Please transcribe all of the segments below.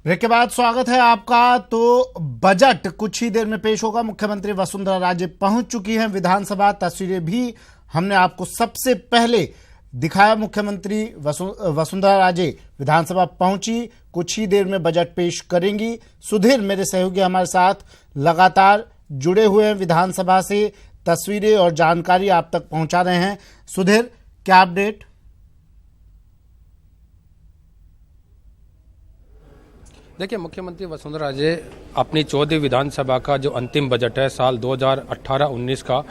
Break के बाद स्वागत है आपका। तो बजट कुछ ही देर में पेश होगा। मुख्यमंत्री वसुंधरा राजे पहुंच चुकी हैं विधानसभा। तस्वीरें भी हमने आपको सबसे पहले दिखाया। मुख्यमंत्री वसुंधरा राजे विधानसभा पहुंची, कुछ ही देर में बजट पेश करेंगी। सुधीर मेरे सहयोगी हमारे साथ लगातार जुड़े हुए हैं विधानसभा से, तस्वीरें और जानकारी आप तक पहुंचा रहे हैं। सुधीर, क्या अपडेट? देखिए, मुख्यमंत्री वसुंधरा राजे अपनी 14वीं विधानसभा का जो अंतिम बजट है साल 2018-19 का,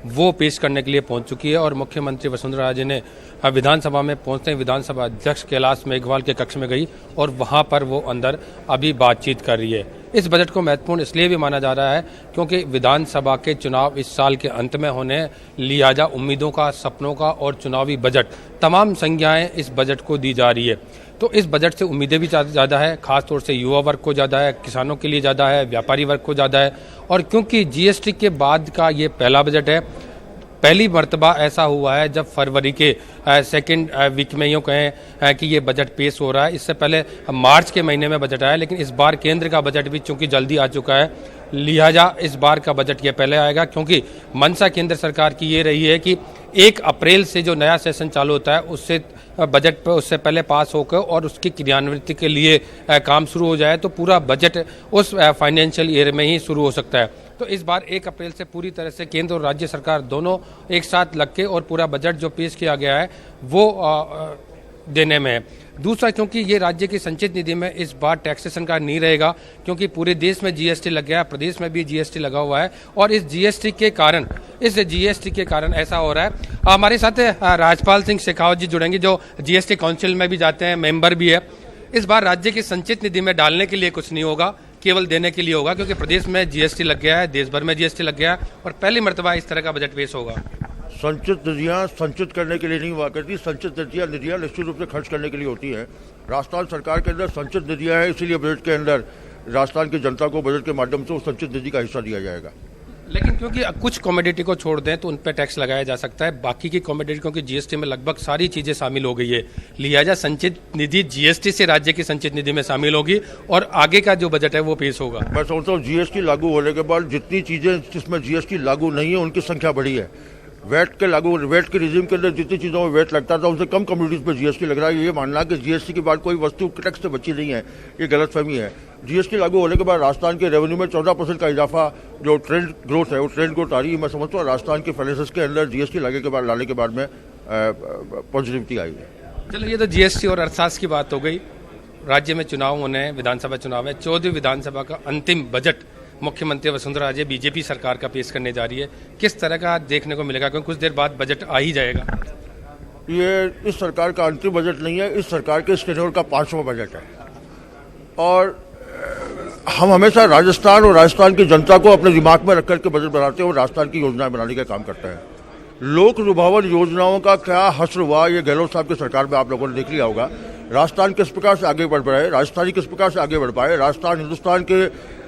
वो पेश करने के लिए पहुंच चुकी है। और मुख्यमंत्री वसुंधरा राजे ने विधानसभा में पहुंचते ही विधानसभा अध्यक्ष कैलाश मेघवाल के कक्ष में गई और वहां पर वो अंदर अभी बातचीत कर रही है। इस बजट को महत्वपूर्ण इसलिए भी माना जा रहा है क्योंकि विधानसभा के चुनाव इस साल के अंत में होने, लिहाजा उम्मीदों का, सपनों का और चुनावी बजट, तमाम संज्ञाएं इस बजट को दी जा रही है। तो इस बजट से उम्मीदें भी ज़्यादा है, खासतौर से युवा वर्ग को ज़्यादा है, किसानों के लिए ज़्यादा है, व्यापारी वर्ग को ज़्यादा है। और क्योंकि जीएसटी के बाद का ये पहला बजट है, पहली मर्तबा ऐसा हुआ है जब फरवरी के सेकेंड वीक में यूँ कहें कि ये बजट पेश हो रहा है। इससे पहले मार्च के महीने में बजट आया, लेकिन इस बार केंद्र का बजट भी चूंकि जल्दी आ चुका है, लिहाजा इस बार का बजट ये पहले आएगा। क्योंकि मंशा केंद्र सरकार की ये रही है कि 1 अप्रैल से जो नया सेशन चालू होता है उससे बजट पर उससे पहले पास होकर और उसकी क्रियान्वित के लिए काम शुरू हो जाए, तो पूरा बजट उस फाइनेंशियल ईयर में ही शुरू हो सकता है। तो इस बार 1 अप्रैल से पूरी तरह से केंद्र और राज्य सरकार दोनों एक साथ लग के और पूरा बजट जो पेश किया गया है वो देने में है। दूसरा, क्योंकि ये राज्य की संचित निधि में इस बार टैक्सेशन का नहीं रहेगा, क्योंकि पूरे देश में जीएसटी लग गया है, प्रदेश में भी जीएसटी लगा हुआ है। और इस जीएसटी के कारण ऐसा हो रहा है। हमारे साथ राजपाल सिंह शेखावत जी जुड़ेंगे, जो जीएसटी काउंसिल में भी जाते हैं, मेंबर भी है। इस बार राज्य की संचित निधि में डालने के लिए कुछ नहीं होगा, केवल देने के लिए होगा, क्योंकि प्रदेश में जीएसटी लग गया है, देश भर में जीएसटी लग गया है और पहली मर्तबा इस तरह का बजट पेश होगा। संचित निधियाँ संचित करने के लिए नहीं हुआ करती। संचित निधियाँ निश्चित रूप से खर्च करने के लिए होती है। राजस्थान सरकार के अंदर संचित निधियाँ हैं, इसीलिए बजट के अंदर राजस्थान की जनता को बजट के माध्यम से उस संचित निधि का हिस्सा दिया जाएगा। लेकिन क्योंकि कुछ कमोडिटी को छोड़ दें तो उन पर टैक्स लगाया जा सकता है, बाकी की कमोडिटी क्योंकि जीएसटी में लगभग सारी चीजें शामिल हो गई है, लिहाजा संचित निधि जीएसटी से राज्य की संचित निधि में शामिल होगी और आगे का जो बजट है वो पेश होगा। मैं समझता हूँ जीएसटी लागू होने के बाद जितनी चीजें जिसमें जीएसटी लागू नहीं है उनकी संख्या बढ़ी है। वेट के रिजीम के अंदर जितनी चीज़ों में वेट लगता था उनसे कम कम्युनिटीज़ पर जीएसटी लग रहा है। ये मानना कि जीएसटी के बाद कोई वस्तु टैक्स से बची नहीं है, ये गलतफहमी है। जीएसटी लागू होने के बाद राजस्थान के रेवेन्यू में 14% का इजाफा, जो ट्रेंड ग्रोथ है वो ट्रेंड ग्रोथ आ रही है। मैं समझता हूँ राजस्थान के फाइनेंसेस के अंदर जीएसटी लाने के बाद में पॉजिटिविटी आई है। चलो, ये तो जीएसटी और अर्थशास्त्र की बात हो गई। राज्य में चुनाव होने हैं, विधानसभा चुनाव है। 14वीं विधानसभा का अंतिम बजट मुख्यमंत्री वसुंधरा राजे बीजेपी सरकार का पेश करने जा रही है, किस तरह का देखने को मिलेगा? क्योंकि कुछ देर बाद बजट आ ही जाएगा। ये इस सरकार का अंतिम बजट नहीं है, इस सरकार के टेन्योर का 5वां बजट है। और हम हमेशा राजस्थान और राजस्थान की जनता को अपने दिमाग में रख करके बजट बनाते हैं और राजस्थान की योजनाएं बनाने का काम करते हैं। लोक लुभावन योजनाओं का क्या हश्र हुआ, ये गहलोत साहब की सरकार में आप लोगों ने देख लिया होगा। राजस्थान किस प्रकार से आगे बढ़ पाए, राजस्थानी किस प्रकार से आगे बढ़ पाए, राजस्थान हिंदुस्तान के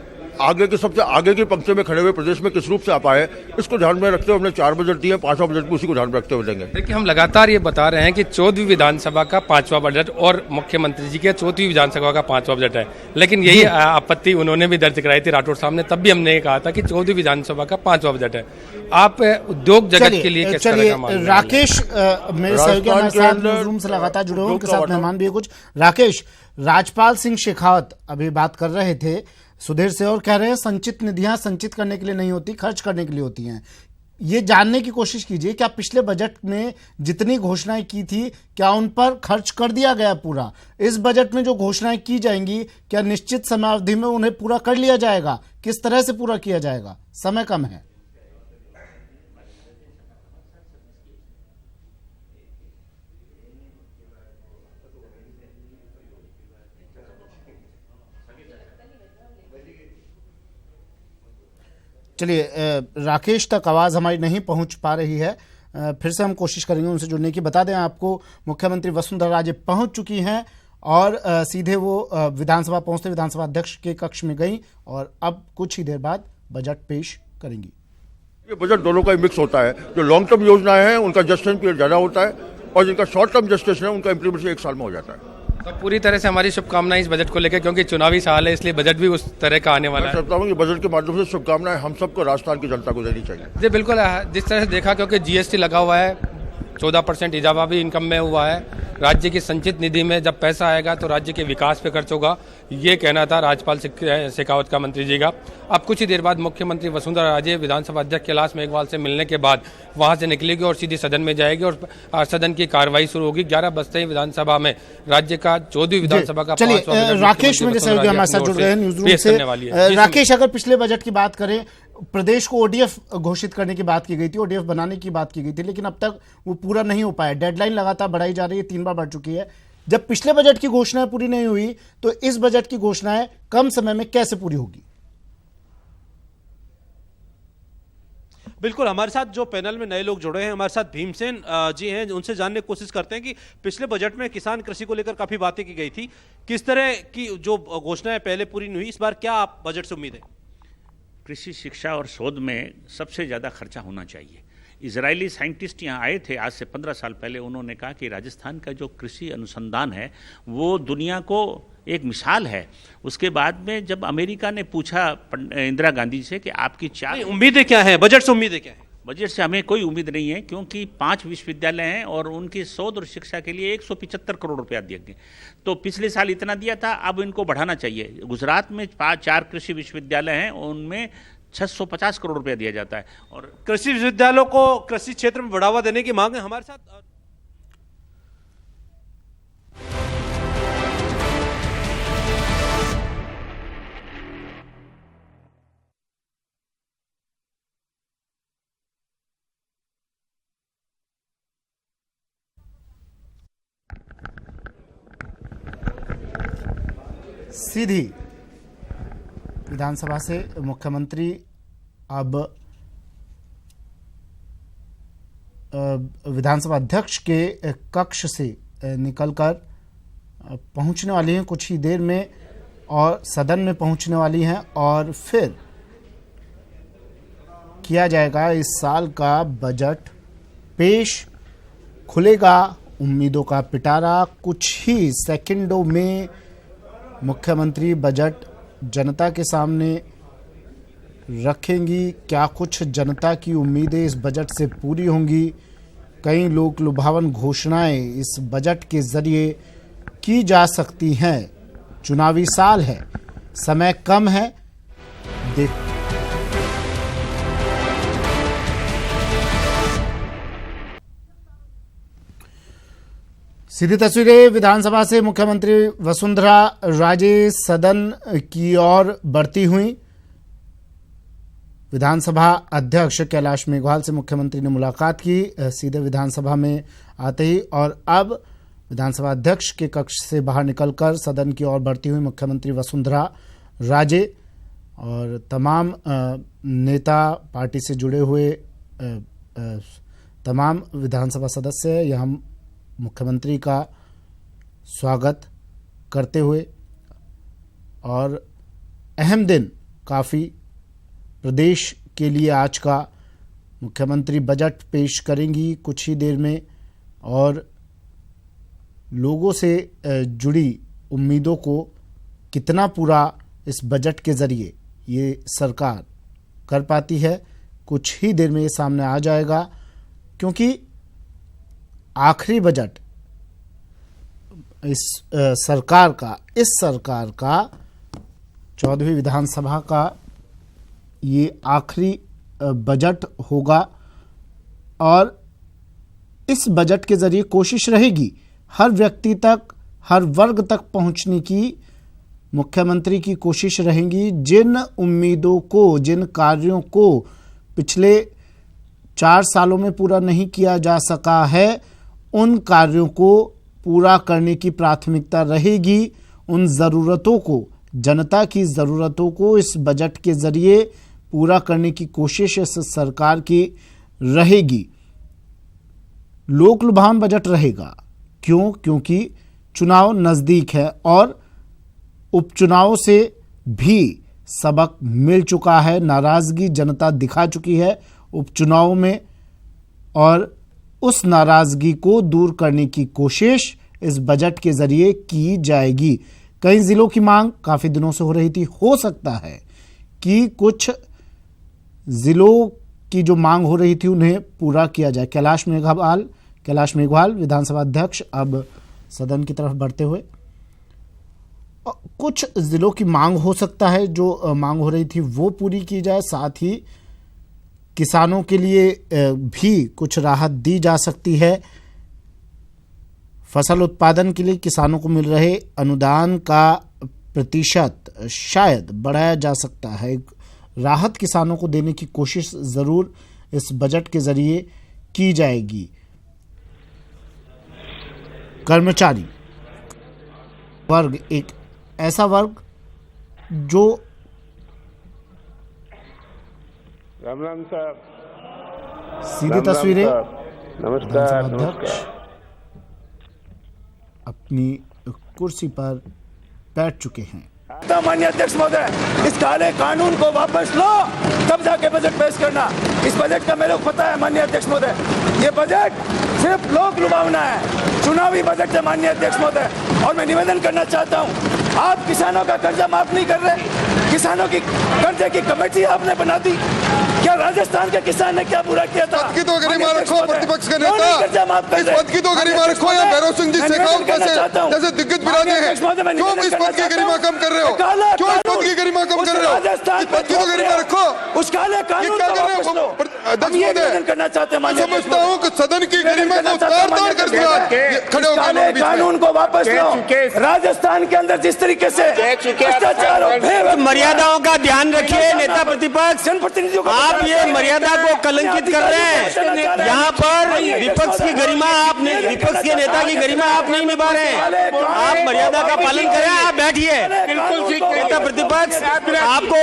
आगे की सबसे आगे की पंक्ति में खड़े हुए प्रदेश में किस रूप से आ पाए, इसको ध्यान में रखते हुए हमने 4 बजट दिए। 5वां बजट भी उसी को ध्यान में रखते हुए देंगे। देखिए, हम लगातार ये बता रहे हैं कि 14वीं विधानसभा का 5वां बजट और मुख्यमंत्री जी के 14वीं विधानसभा का 5वां बजट है, लेकिन यही आपत्ति उन्होंने भी दर्ज कराई थी राठौर साहब ने। तब भी हमने कहा था कि 14वीं विधानसभा का 5वां बजट है। आप उद्योग जगत के लिए किस तरह का मान रहे हैं? राकेश मेरे सहयोगी से लगातार जुड़े हुए, उनके साथ मेहमान भी है कुछ। राकेश, राजपाल सिंह शेखावत अभी बात कर रहे थे सुधीर से और कह रहे हैं संचित निधियां संचित करने के लिए नहीं होती, खर्च करने के लिए होती हैं। ये जानने की कोशिश कीजिए, क्या पिछले बजट में जितनी घोषणाएं की थी क्या उन पर खर्च कर दिया गया पूरा? इस बजट में जो घोषणाएं की जाएंगी क्या निश्चित समयावधि में उन्हें पूरा कर लिया जाएगा? किस तरह से पूरा किया जाएगा? समय कम है। चलिए, राकेश तक आवाज़ हमारी नहीं पहुंच पा रही है, फिर से हम कोशिश करेंगे उनसे जुड़ने की। बता दें आपको, मुख्यमंत्री वसुंधरा राजे पहुंच चुकी हैं और सीधे वो विधानसभा पहुंचते विधानसभा अध्यक्ष के कक्ष में गई और अब कुछ ही देर बाद बजट पेश करेंगी। ये बजट दोनों का मिक्स होता है। जो लॉन्ग टर्म योजनाएं हैं उनका जस्टिफिकेशन पीरियड ज़्यादा होता है और जिनका शॉर्ट टर्म जस्टिफिकेशन है उनका इम्प्लीमेंटेशन 1 साल में हो जाता है। तो पूरी तरह से हमारी शुभकामनाएं इस बजट को लेकर, क्योंकि चुनावी साल है इसलिए बजट भी उस तरह का आने वाला है। मैं चाहता हूँ कि बजट के माध्यम से शुभकामनाएं हम सबको राजस्थान की जनता को देनी चाहिए। जी बिल्कुल, जिस तरह से देखा, क्योंकि जीएसटी लगा हुआ है, 14% इजाफा भी इनकम में हुआ है, राज्य की संचित निधि में जब पैसा आएगा तो राज्य के विकास पे खर्च होगा, ये कहना था राज्यपाल शेखावत का, मंत्री जी का। अब कुछ ही देर बाद मुख्यमंत्री वसुंधरा राजे विधानसभा अध्यक्ष कैलाश मेघवाल से मिलने के बाद वहां से निकलेगी और सीधी सदन में जाएगी और सदन की कार्रवाई शुरू होगी। 11 बजते ही विधानसभा में राज्य का 14वीं विधानसभा का राकेश मेरे सहयोगी हमारे साथ जुड़ गए हैं न्यूज रूम से। राकेश, अगर पिछले बजट की बात करें, प्रदेश को ओडीएफ घोषित करने की बात की गई थी, ओडीएफ बनाने की बात की गई थी, लेकिन अब तक वो पूरा नहीं हो पाया। डेडलाइन लगातार बढ़ाई जा रही है, 3 बार बढ़ चुकी है। जब पिछले बजट की घोषणाएं पूरी नहीं हुई तो इस बजट की घोषणाएं कम समय में कैसे पूरी होगी? बिल्कुल, हमारे साथ जो पैनल में नए लोग जुड़े हैं, हमारे साथ भीमसेन जी हैं, उनसे जानने की कोशिश करते हैं कि पिछले बजट में किसान कृषि को लेकर काफी बातें की गई थी, किस तरह की जो घोषणाएं पहले पूरी नहीं हुई, इस बार क्या आप बजट से उम्मीद है? कृषि शिक्षा और शोध में सबसे ज़्यादा खर्चा होना चाहिए। इजरायली साइंटिस्ट यहाँ आए थे आज से 15 साल पहले, उन्होंने कहा कि राजस्थान का जो कृषि अनुसंधान है वो दुनिया को एक मिसाल है। उसके बाद में जब अमेरिका ने पूछा इंदिरा गांधी से कि आपकी 4 उम्मीदें क्या हैं, बजट से उम्मीदें क्या है? बजट से हमें कोई उम्मीद नहीं है, क्योंकि 5 विश्वविद्यालय हैं और उनकी शोध और शिक्षा के लिए 175 करोड़ रुपया दिया गया। तो पिछले साल इतना दिया था, अब इनको बढ़ाना चाहिए। गुजरात में 4 कृषि विश्वविद्यालय हैं, उनमें 650 करोड़ रुपया दिया जाता है। और कृषि विश्वविद्यालयों को कृषि क्षेत्र में बढ़ावा देने की मांग है। हमारे साथ सीधी विधानसभा से मुख्यमंत्री अब विधानसभा अध्यक्ष के कक्ष से निकलकर पहुंचने वाली हैं कुछ ही देर में और सदन में पहुंचने वाली हैं और फिर किया जाएगा इस साल का बजट पेश। खुलेगा उम्मीदों का पिटारा। कुछ ही सेकंडों में मुख्यमंत्री बजट जनता के सामने रखेंगी। क्या कुछ जनता की उम्मीदें इस बजट से पूरी होंगी? कई लोक लुभावन घोषणाएं इस बजट के जरिए की जा सकती हैं। चुनावी साल है, समय कम है। सीधी तस्वीरें विधानसभा से मुख्यमंत्री वसुंधरा राजे सदन की ओर बढ़ती हुई। विधानसभा अध्यक्ष कैलाश मेघवाल से मुख्यमंत्री ने मुलाकात की सीधे विधानसभा में आते ही, और अब विधानसभा अध्यक्ष के कक्ष से बाहर निकलकर सदन की ओर बढ़ती हुई मुख्यमंत्री वसुंधरा राजे और तमाम नेता, पार्टी से जुड़े हुए तमाम विधानसभा सदस्य यहाँ मुख्यमंत्री का स्वागत करते हुए, और अहम दिन काफ़ी प्रदेश के लिए आज का मुख्यमंत्री बजट पेश करेंगी कुछ ही देर में, और लोगों से जुड़ी उम्मीदों को कितना पूरा इस बजट के ज़रिए ये सरकार कर पाती है, कुछ ही देर में ये सामने आ जाएगा। क्योंकि आखिरी बजट इस सरकार का 14वीं विधानसभा का ये आखिरी बजट होगा, और इस बजट के जरिए कोशिश रहेगी हर व्यक्ति तक, हर वर्ग तक पहुंचने की मुख्यमंत्री की कोशिश रहेगी। जिन उम्मीदों को, जिन कार्यों को पिछले 4 सालों में पूरा नहीं किया जा सका है, उन कार्यों को पूरा करने की प्राथमिकता रहेगी। उन ज़रूरतों को, जनता की ज़रूरतों को इस बजट के ज़रिए पूरा करने की कोशिश इस सरकार की रहेगी। लोक लुभावन बजट रहेगा। क्यों? क्योंकि चुनाव नज़दीक है और उपचुनाव से भी सबक मिल चुका है। नाराज़गी जनता दिखा चुकी है उपचुनाव में, और उस नाराज़गी को दूर करने की कोशिश इस बजट के जरिए की जाएगी। कई जिलों की मांग काफी दिनों से हो रही थी, हो सकता है कि कुछ जिलों की जो मांग हो रही थी उन्हें पूरा किया जाए। कैलाश मेघवाल विधानसभा अध्यक्ष अब सदन की तरफ बढ़ते हुए, कुछ जिलों की मांग हो सकता है जो मांग हो रही थी वो पूरी की जाए, साथ ही किसानों के लिए भी कुछ राहत दी जा सकती है। फसल उत्पादन के लिए किसानों को मिल रहे अनुदान का प्रतिशत शायद बढ़ाया जा सकता है। राहत किसानों को देने की कोशिश जरूर इस बजट के जरिए की जाएगी। कर्मचारी वर्ग एक ऐसा वर्ग जो राम राम साहब, सीधी तस्वीरें नमस्कार। अध्यक्ष अपनी कुर्सी पर बैठ चुके हैं। माननीय अध्यक्ष महोदय, इस काले कानून को वापस लो, तब जाके बजट पेश करना। इस बजट का मेरे को पता है माननीय अध्यक्ष महोदय, ये बजट सिर्फ लोक लुभावना है, चुनावी बजट है माननीय अध्यक्ष महोदय। और मैं निवेदन करना चाहता हूँ, आप किसानों का कर्जा माफ नहीं कर रहे, किसानों की कर्जे की कमेटी आपने बना दी। क्या राजस्थान के किसान ने क्या बुरा किया था? पद की तो गरिमा रखो प्रतिपक्ष के नेता, इस पद की तो गरिमा रखो। या भैरव सिंह जी शेखावत जैसे दिग्गज बिराजे हैं, क्यों इस पद की गरिमा कम कर रहे हो? क्यों इस पद की गरिमा कम कर रहे हो? इस पद की तो गरिमा रखो। उस काले कानून क्या कर रहे हो अध्यक्ष महोदय? करना चाहते हैं, समझता हूँ कि सदन की गरिमा को तार-तार कर दिया। खड़े हो काले कानून को वापस लो। राजस्थान के अंदर जिस तरीके से भ्रष्टाचार और मर्यादाओं का ध्यान रखिए नेता प्रतिपक्ष, जनप्रतिनिधियों को आप ये मर्यादा को कलंकित कर रहे हैं। यहाँ पर विपक्ष की गरिमा आपने, विपक्ष के नेता की गरिमा आप नहीं निभा रहे हैं। आप मर्यादा का पालन करें, आप बैठिए। बिल्कुल ठीक नेता प्रतिपक्ष आपको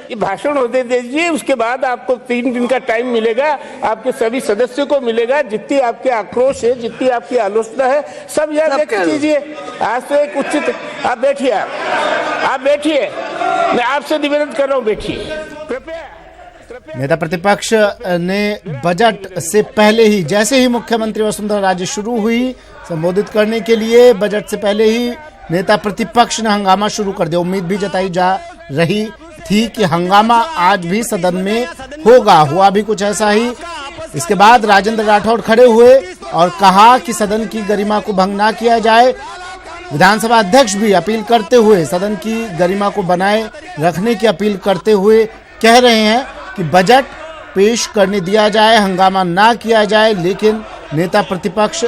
ये भाषण होते दीजिए, उसके बाद आपको 3 दिन का टाइम मिलेगा, आपके सभी सदस्यों को मिलेगा। जितनी आपके आक्रोश है, जितनी आपकी आलोचना है, सब यहाँ व्यक्त कीजिए। आज तो एक उचित, आप बैठिए, आप बैठिए, मैं आपसे निवेदन कर रहा हूँ, बैठिए कृपया। नेता प्रतिपक्ष ने बजट से पहले ही, जैसे ही मुख्यमंत्री वसुंधरा राजे शुरू हुई संबोधित करने के लिए, बजट से पहले ही नेता प्रतिपक्ष ने हंगामा शुरू कर दिया। उम्मीद भी जताई जा रही थी कि हंगामा आज भी सदन में होगा, हुआ भी कुछ ऐसा ही। इसके बाद राजेंद्र राठौड़ खड़े हुए और कहा कि सदन की गरिमा को भंग ना किया जाए। विधानसभा अध्यक्ष भी अपील करते हुए, सदन की गरिमा को बनाए रखने की अपील करते हुए कह रहे हैं कि बजट पेश करने दिया जाए, हंगामा ना किया जाए। लेकिन नेता प्रतिपक्ष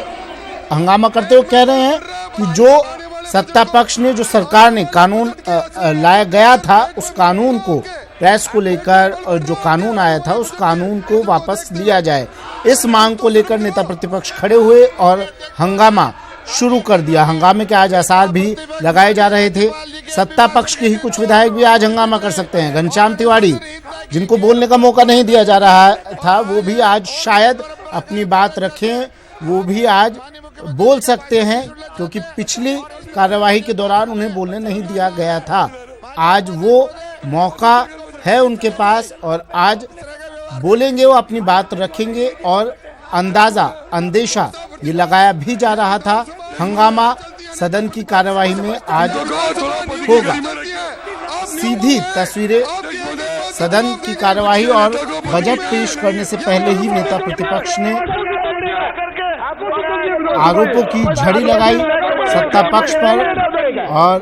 हंगामा करते हुए कह रहे हैं कि जो सत्ता पक्ष ने, जो सरकार ने कानून लाया गया था, उस कानून को, प्रेस को लेकर जो कानून आया था, उस कानून को वापस लिया जाए। इस मांग को लेकर नेता प्रतिपक्ष खड़े हुए और हंगामा शुरू कर दिया। हंगामे के आज आसार भी लगाए जा रहे थे। सत्ता पक्ष के ही कुछ विधायक भी आज हंगामा कर सकते हैं। घनश्याम तिवारी, जिनको बोलने का मौका नहीं दिया जा रहा था, वो भी आज शायद अपनी बात रखें, वो भी आज बोल सकते हैं, क्योंकि पिछली कार्यवाही के दौरान उन्हें बोलने नहीं दिया गया था। आज वो मौका है उनके पास और आज बोलेंगे, वो अपनी बात रखेंगे। और अंदेशा ये लगाया भी जा रहा था, हंगामा सदन की कार्यवाही में आज होगा। सीधी तस्वीरें सदन की कार्यवाही और बजट पेश करने से पहले ही नेता प्रतिपक्ष ने आरोपों की झड़ी लगाई सत्ता पक्ष पर और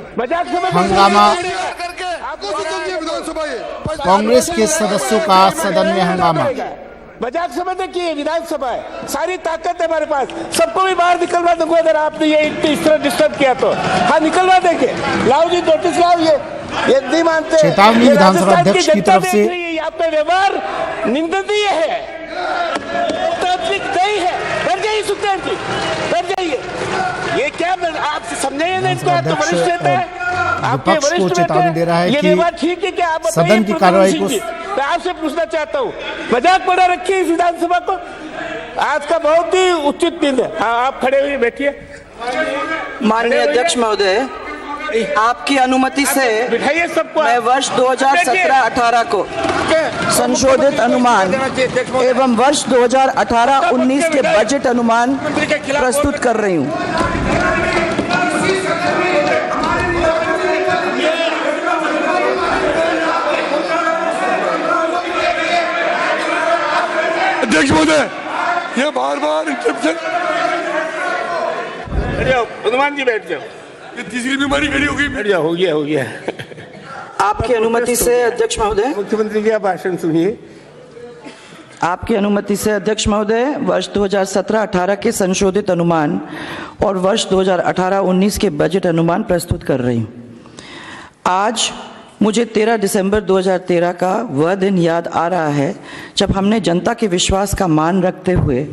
हंगामा, कांग्रेस के सदस्यों का सदन में हंगामा। बजाज समझते कि विधानसभा है, सारी ताकत है हमारे पास, सबको भी बाहर निकलवा दूंगा अगर आपने ये इस तरह डिस्टर्ब किया तो। हाँ, निकलवा देंगे, लाओ जी, नोटिस लाओ। ये नहीं मानते। चेतावनी विधानसभा अध्यक्ष की तरफ से। आपका व्यवहार निंदनीय है, नहीं है। डर जाइए सुखदेव जी, डर जाइए। ये क्या आप समझाइए ना इसको, आप तो वरिष्ठ नेता है, आपके विपक्ष को चेतावनी दे रहा है कि ये बात ठीक है कि आप सदन की कार्यवाही को, मैं आपसे पूछना चाहता हूँ, मजाक बना रखिए इस विधानसभा को। आज का बहुत ही उचित दिन है। हाँ, आप खड़े हुए बैठिए। माननीय अध्यक्ष महोदय, आपकी अनुमति से बिठाइए सबको। मैं वर्ष 2017-18 को संशोधित अनुमान एवं वर्ष 2018-19 के बजट अनुमान प्रस्तुत कर रही हूँ। अध्यक्ष महोदय, ये बार-बार इंटरप्शन। हनुमान जी बैठ जाओ। ये तीसरी बीमारी खड़ी हो गई। बैठ जाओ, हो गया। आपकी अनुमति से अध्यक्ष महोदय, मुख्यमंत्री जी आप भाषण सुनिए। आपकी अनुमति से अध्यक्ष महोदय, वर्ष 2017-18 के संशोधित अनुमान और वर्ष 2018-19 के बजट अनुमान प्रस्तुत कर रही हूँ। आज मुझे 13 दिसंबर 2013 का वह दिन याद आ रहा है जब हमने जनता के विश्वास का मान रखते हुए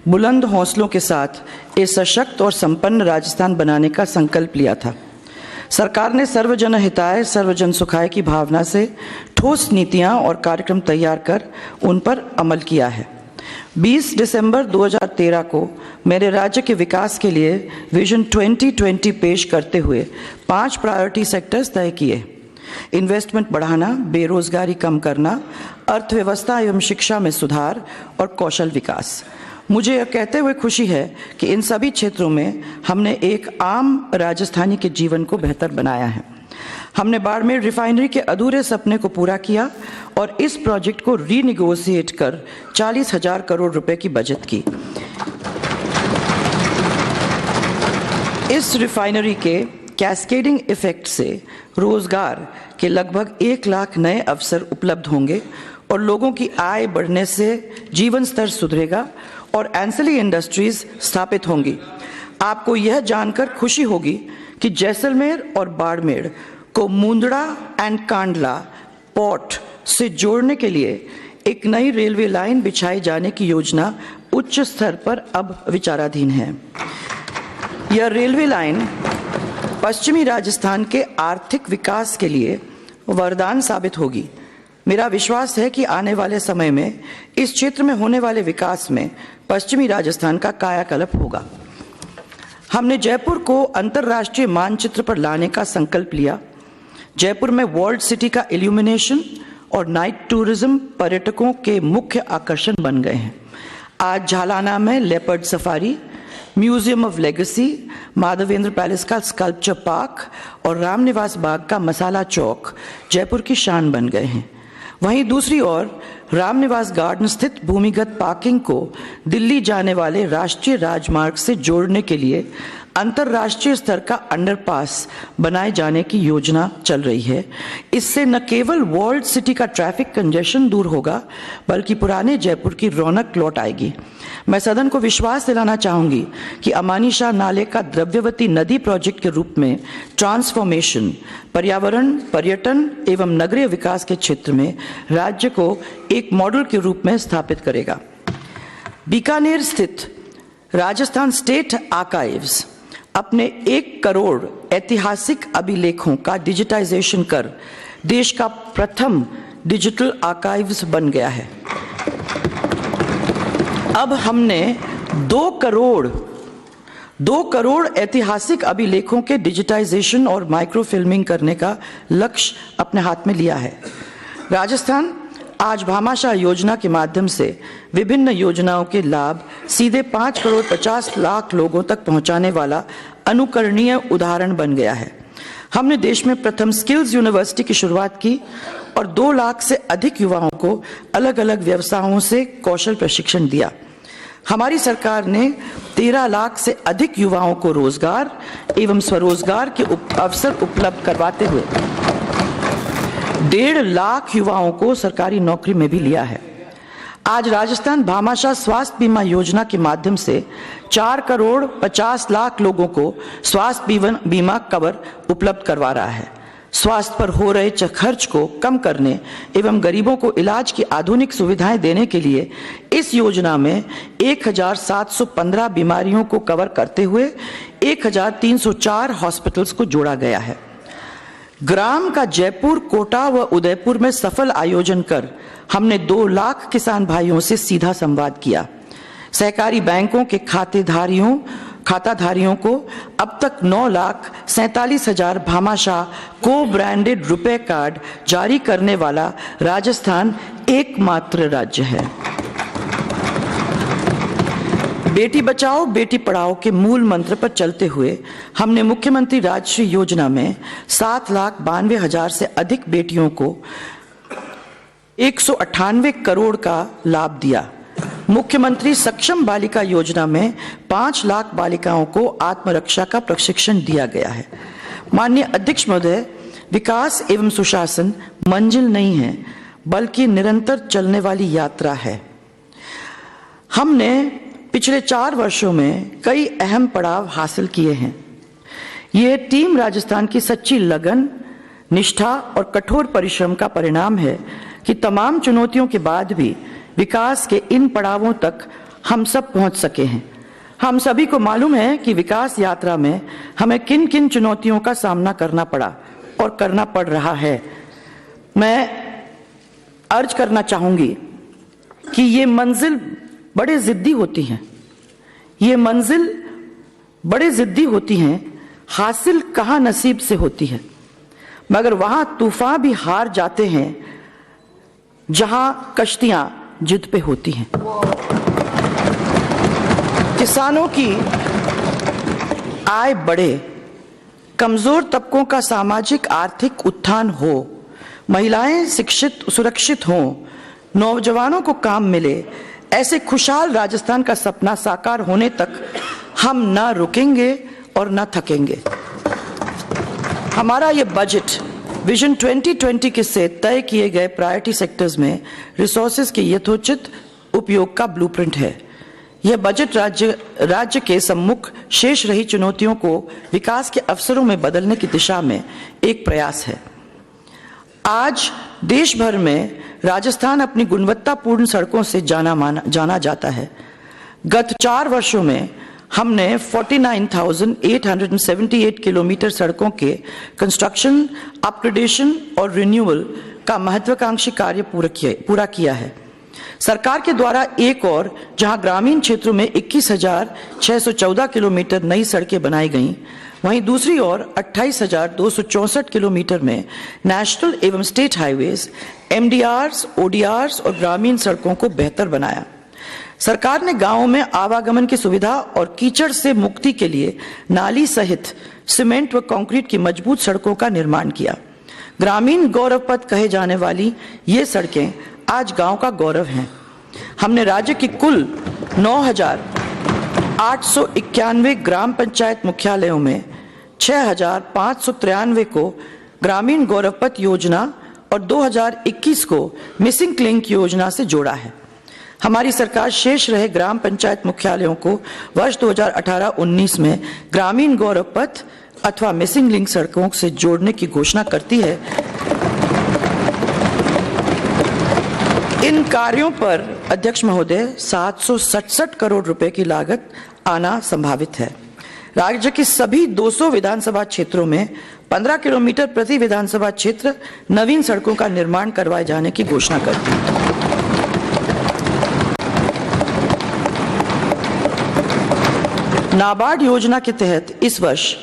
बुलंद हौसलों के साथ एक सशक्त और संपन्न राजस्थान बनाने का संकल्प लिया था। सरकार ने सर्वजन हिताय सर्वजन सुखाय की भावना से ठोस नीतियां और कार्यक्रम तैयार कर उन पर अमल किया है। 20 दिसंबर 2013 को मेरे राज्य के विकास के लिए विजन 2020 पेश करते हुए 5 प्रायोरिटी सेक्टर्स तय किए। इन्वेस्टमेंट बढ़ाना, बेरोजगारी कम करना, अर्थव्यवस्था एवं शिक्षा में सुधार और कौशल विकास। मुझे यह कहते हुए खुशी है कि इन सभी क्षेत्रों में हमने एक आम राजस्थानी के जीवन को बेहतर बनाया है। हमने बाड़मेर रिफाइनरी के अधूरे सपने को पूरा किया और इस प्रोजेक्ट को रीनिगोशिएट कर 40,000 करोड़ रुपए की बचत की। इस रिफाइनरी के कैस्केडिंग इफेक्ट से रोजगार के लगभग 1 लाख नए अवसर उपलब्ध होंगे और लोगों की आय बढ़ने से जीवन स्तर सुधरेगा और एंसिलरी इंडस्ट्रीज स्थापित होंगी। आपको यह जानकर खुशी होगी कि जैसलमेर और बाड़मेर को मुंद्रा एंड कांडला पोर्ट से जोड़ने के लिए एक नई रेलवे लाइन बिछाए जाने की योजना उच्च स्तर पर अब विचाराधीन है। यह रेलवे लाइन पश्चिमी राजस्थान के आर्थिक विकास के लिए वरदान साबित होगी। मेरा विश्वास है कि आने वाले समय में इस क्षेत्र में होने वाले विकास में पश्चिमी राजस्थान का कायाकल्प होगा। हमने जयपुर को अंतर्राष्ट्रीय मानचित्र पर लाने का संकल्प लिया। जयपुर में वर्ल्ड सिटी का इल्यूमिनेशन और नाइट टूरिज्म पर्यटकों के मुख्य आकर्षण बन गए हैं। आज झालाना में leopard safari, museum of legacy, Madhavendra palace का स्कल्पचर पार्क और रामनिवास बाग का मसाला चौक जयपुर की शान बन गए हैं। वहीं दूसरी ओर रामनिवास गार्डन स्थित भूमिगत पार्किंग को दिल्ली जाने वाले राष्ट्रीय राजमार्ग से जोड़ने के लिए अंतर्राष्ट्रीय स्तर का अंडरपास बनाए जाने की योजना चल रही है। इससे न केवल वर्ल्ड सिटी का ट्रैफिक कंजेशन दूर होगा बल्कि पुराने जयपुर की रौनक लौट आएगी। मैं सदन को विश्वास दिलाना चाहूंगी कि अमानिशाह नाले का द्रव्यवती नदी प्रोजेक्ट के रूप में ट्रांसफॉर्मेशन पर्यावरण, पर्यटन एवं नगरीय विकास के क्षेत्र में राज्य को एक मॉडल के रूप में स्थापित करेगा। बीकानेर स्थित राजस्थान स्टेट आर्काइव्स अपने 1 करोड़ ऐतिहासिक अभिलेखों का डिजिटाइजेशन कर देश का प्रथम डिजिटल आर्काइव्स बन गया है। अब हमने 2 करोड़ ऐतिहासिक अभिलेखों के डिजिटाइजेशन और माइक्रोफिल्मिंग करने का लक्ष्य अपने हाथ में लिया है। राजस्थान आज भामाशाह योजना के माध्यम से विभिन्न योजनाओं के लाभ सीधे 5 करोड़ 50 लाख लोगों तक पहुंचाने वाला अनुकरणीय उदाहरण बन गया है। हमने देश में प्रथम स्किल्स यूनिवर्सिटी की शुरुआत की और 2 लाख से अधिक युवाओं को अलग अलग व्यवसायों से कौशल प्रशिक्षण दिया। हमारी सरकार ने 13 लाख से अधिक युवाओं को रोजगार एवं स्वरोजगार के अवसर उपलब्ध करवाते हुए 1.5 लाख युवाओं को सरकारी नौकरी में भी लिया है। आज राजस्थान भामाशाह स्वास्थ्य बीमा योजना के माध्यम से 4 करोड़ 50 लाख लोगों को स्वास्थ्य बीमा कवर उपलब्ध करवा रहा है। स्वास्थ्य पर हो रहे खर्च को कम करने एवं गरीबों को इलाज की आधुनिक सुविधाएं देने के लिए इस योजना में 1715 बीमारियों को कवर करते हुए 1304 हॉस्पिटल्स को जोड़ा गया है। ग्राम का जयपुर, कोटा व उदयपुर में सफल आयोजन कर हमने 2 लाख किसान भाइयों से सीधा संवाद किया। सहकारी बैंकों के खातेधारियों खाताधारियों को अब तक 9,47,000 भामाशाह को ब्रांडेड रुपए कार्ड जारी करने वाला राजस्थान एकमात्र राज्य है। बेटी बचाओ बेटी पढ़ाओ के मूल मंत्र पर चलते हुए हमने मुख्यमंत्री राजश्री योजना में 7,92,000 से अधिक बेटियों को 198 करोड़ का लाभ दिया। मुख्यमंत्री सक्षम बालिका योजना में 5 लाख बालिकाओं को आत्मरक्षा का प्रशिक्षण दिया गया है। माननीय अध्यक्ष महोदय, विकास एवं सुशासन मंजिल नहीं है बल्कि निरंतर चलने वाली यात्रा है। हमने पिछले 4 वर्षों में कई अहम पड़ाव हासिल किए हैं। ये टीम राजस्थान की सच्ची लगन, निष्ठा और कठोर परिश्रम का परिणाम है कि तमाम चुनौतियों के बाद भी विकास के इन पड़ावों तक हम सब पहुंच सके हैं। हम सभी को मालूम है कि विकास यात्रा में हमें किन किन चुनौतियों का सामना करना पड़ा और करना पड़ रहा है। मैं अर्ज करना चाहूंगी कि ये मंजिल बड़े जिद्दी होती हैं, ये मंजिल बड़े जिद्दी होती हैं, हासिल कहाँ नसीब से होती है, मगर वहां तूफान भी हार जाते हैं जहां कश्तियां जिद पे होती हैं। किसानों की आय बढ़े, कमजोर तबकों का सामाजिक आर्थिक उत्थान हो, महिलाएं शिक्षित सुरक्षित हों, नौजवानों को काम मिले, ऐसे खुशहाल राजस्थान का सपना साकार होने तक हम ना रुकेंगे और ना थकेंगे। हमारा ये बजट विजन 2020 के से तय किए गए प्रायोरिटी सेक्टर्स में रिसोर्सेज के यथोचित उपयोग का ब्लूप्रिंट है। यह बजट राज्य के सम्मुख शेष रही चुनौतियों को विकास के अवसरों में बदलने की दिशा में एक प्रयास है। आज देश भर में राजस्थान अपनी गुणवत्तापूर्ण सड़कों से जाना जाता है। गत 4 वर्षों में हमने 49,878 किलोमीटर सड़कों के कंस्ट्रक्शन, अपग्रेडेशन और रिन्यूअल का महत्वाकांक्षी कार्य पूरा किया है। सरकार के द्वारा एक और जहां ग्रामीण क्षेत्रों में 21,614 किलोमीटर नई सड़कें बनाई गईं, वहीं दूसरी ओर 28,264 किलोमीटर में नेशनल एवं स्टेट हाईवेज, MDRs, ODRs और ग्रामीण सड़कों को बेहतर बनाया। सरकार ने गांवों में आवागमन की सुविधा और कीचड़ से मुक्ति के लिए नाली सहित सीमेंट व कंक्रीट की मजबूत सड़कों का निर्माण किया। ग्रामीण गौरव पथ कहे जाने वाली ये सड़कें आज गांव का गौरव हैं। हमने राज्य की कुल 9,891 ग्राम पंचायत मुख्यालयों में 6,593 को ग्रामीण गौरव पथ योजना और 2021 को मिसिंग लिंक योजना से जोड़ा है। हमारी सरकार शेष रहे ग्राम पंचायत मुख्यालयों को वर्ष 2018-19 में ग्रामीण गौरव पथ अथवा मिसिंग लिंक सड़कों से जोड़ने की घोषणा करती है। इन कार्यों पर अध्यक्ष महोदय 767 करोड़ रुपए की लागत आना संभावित है। राज्य की सभी 200 विधानसभा क्षेत्रों में 15 किलोमीटर प्रति विधानसभा क्षेत्र नवीन सड़कों का निर्माण करवाए जाने की घोषणा करती है। नाबार्ड योजना के तहत इस वर्ष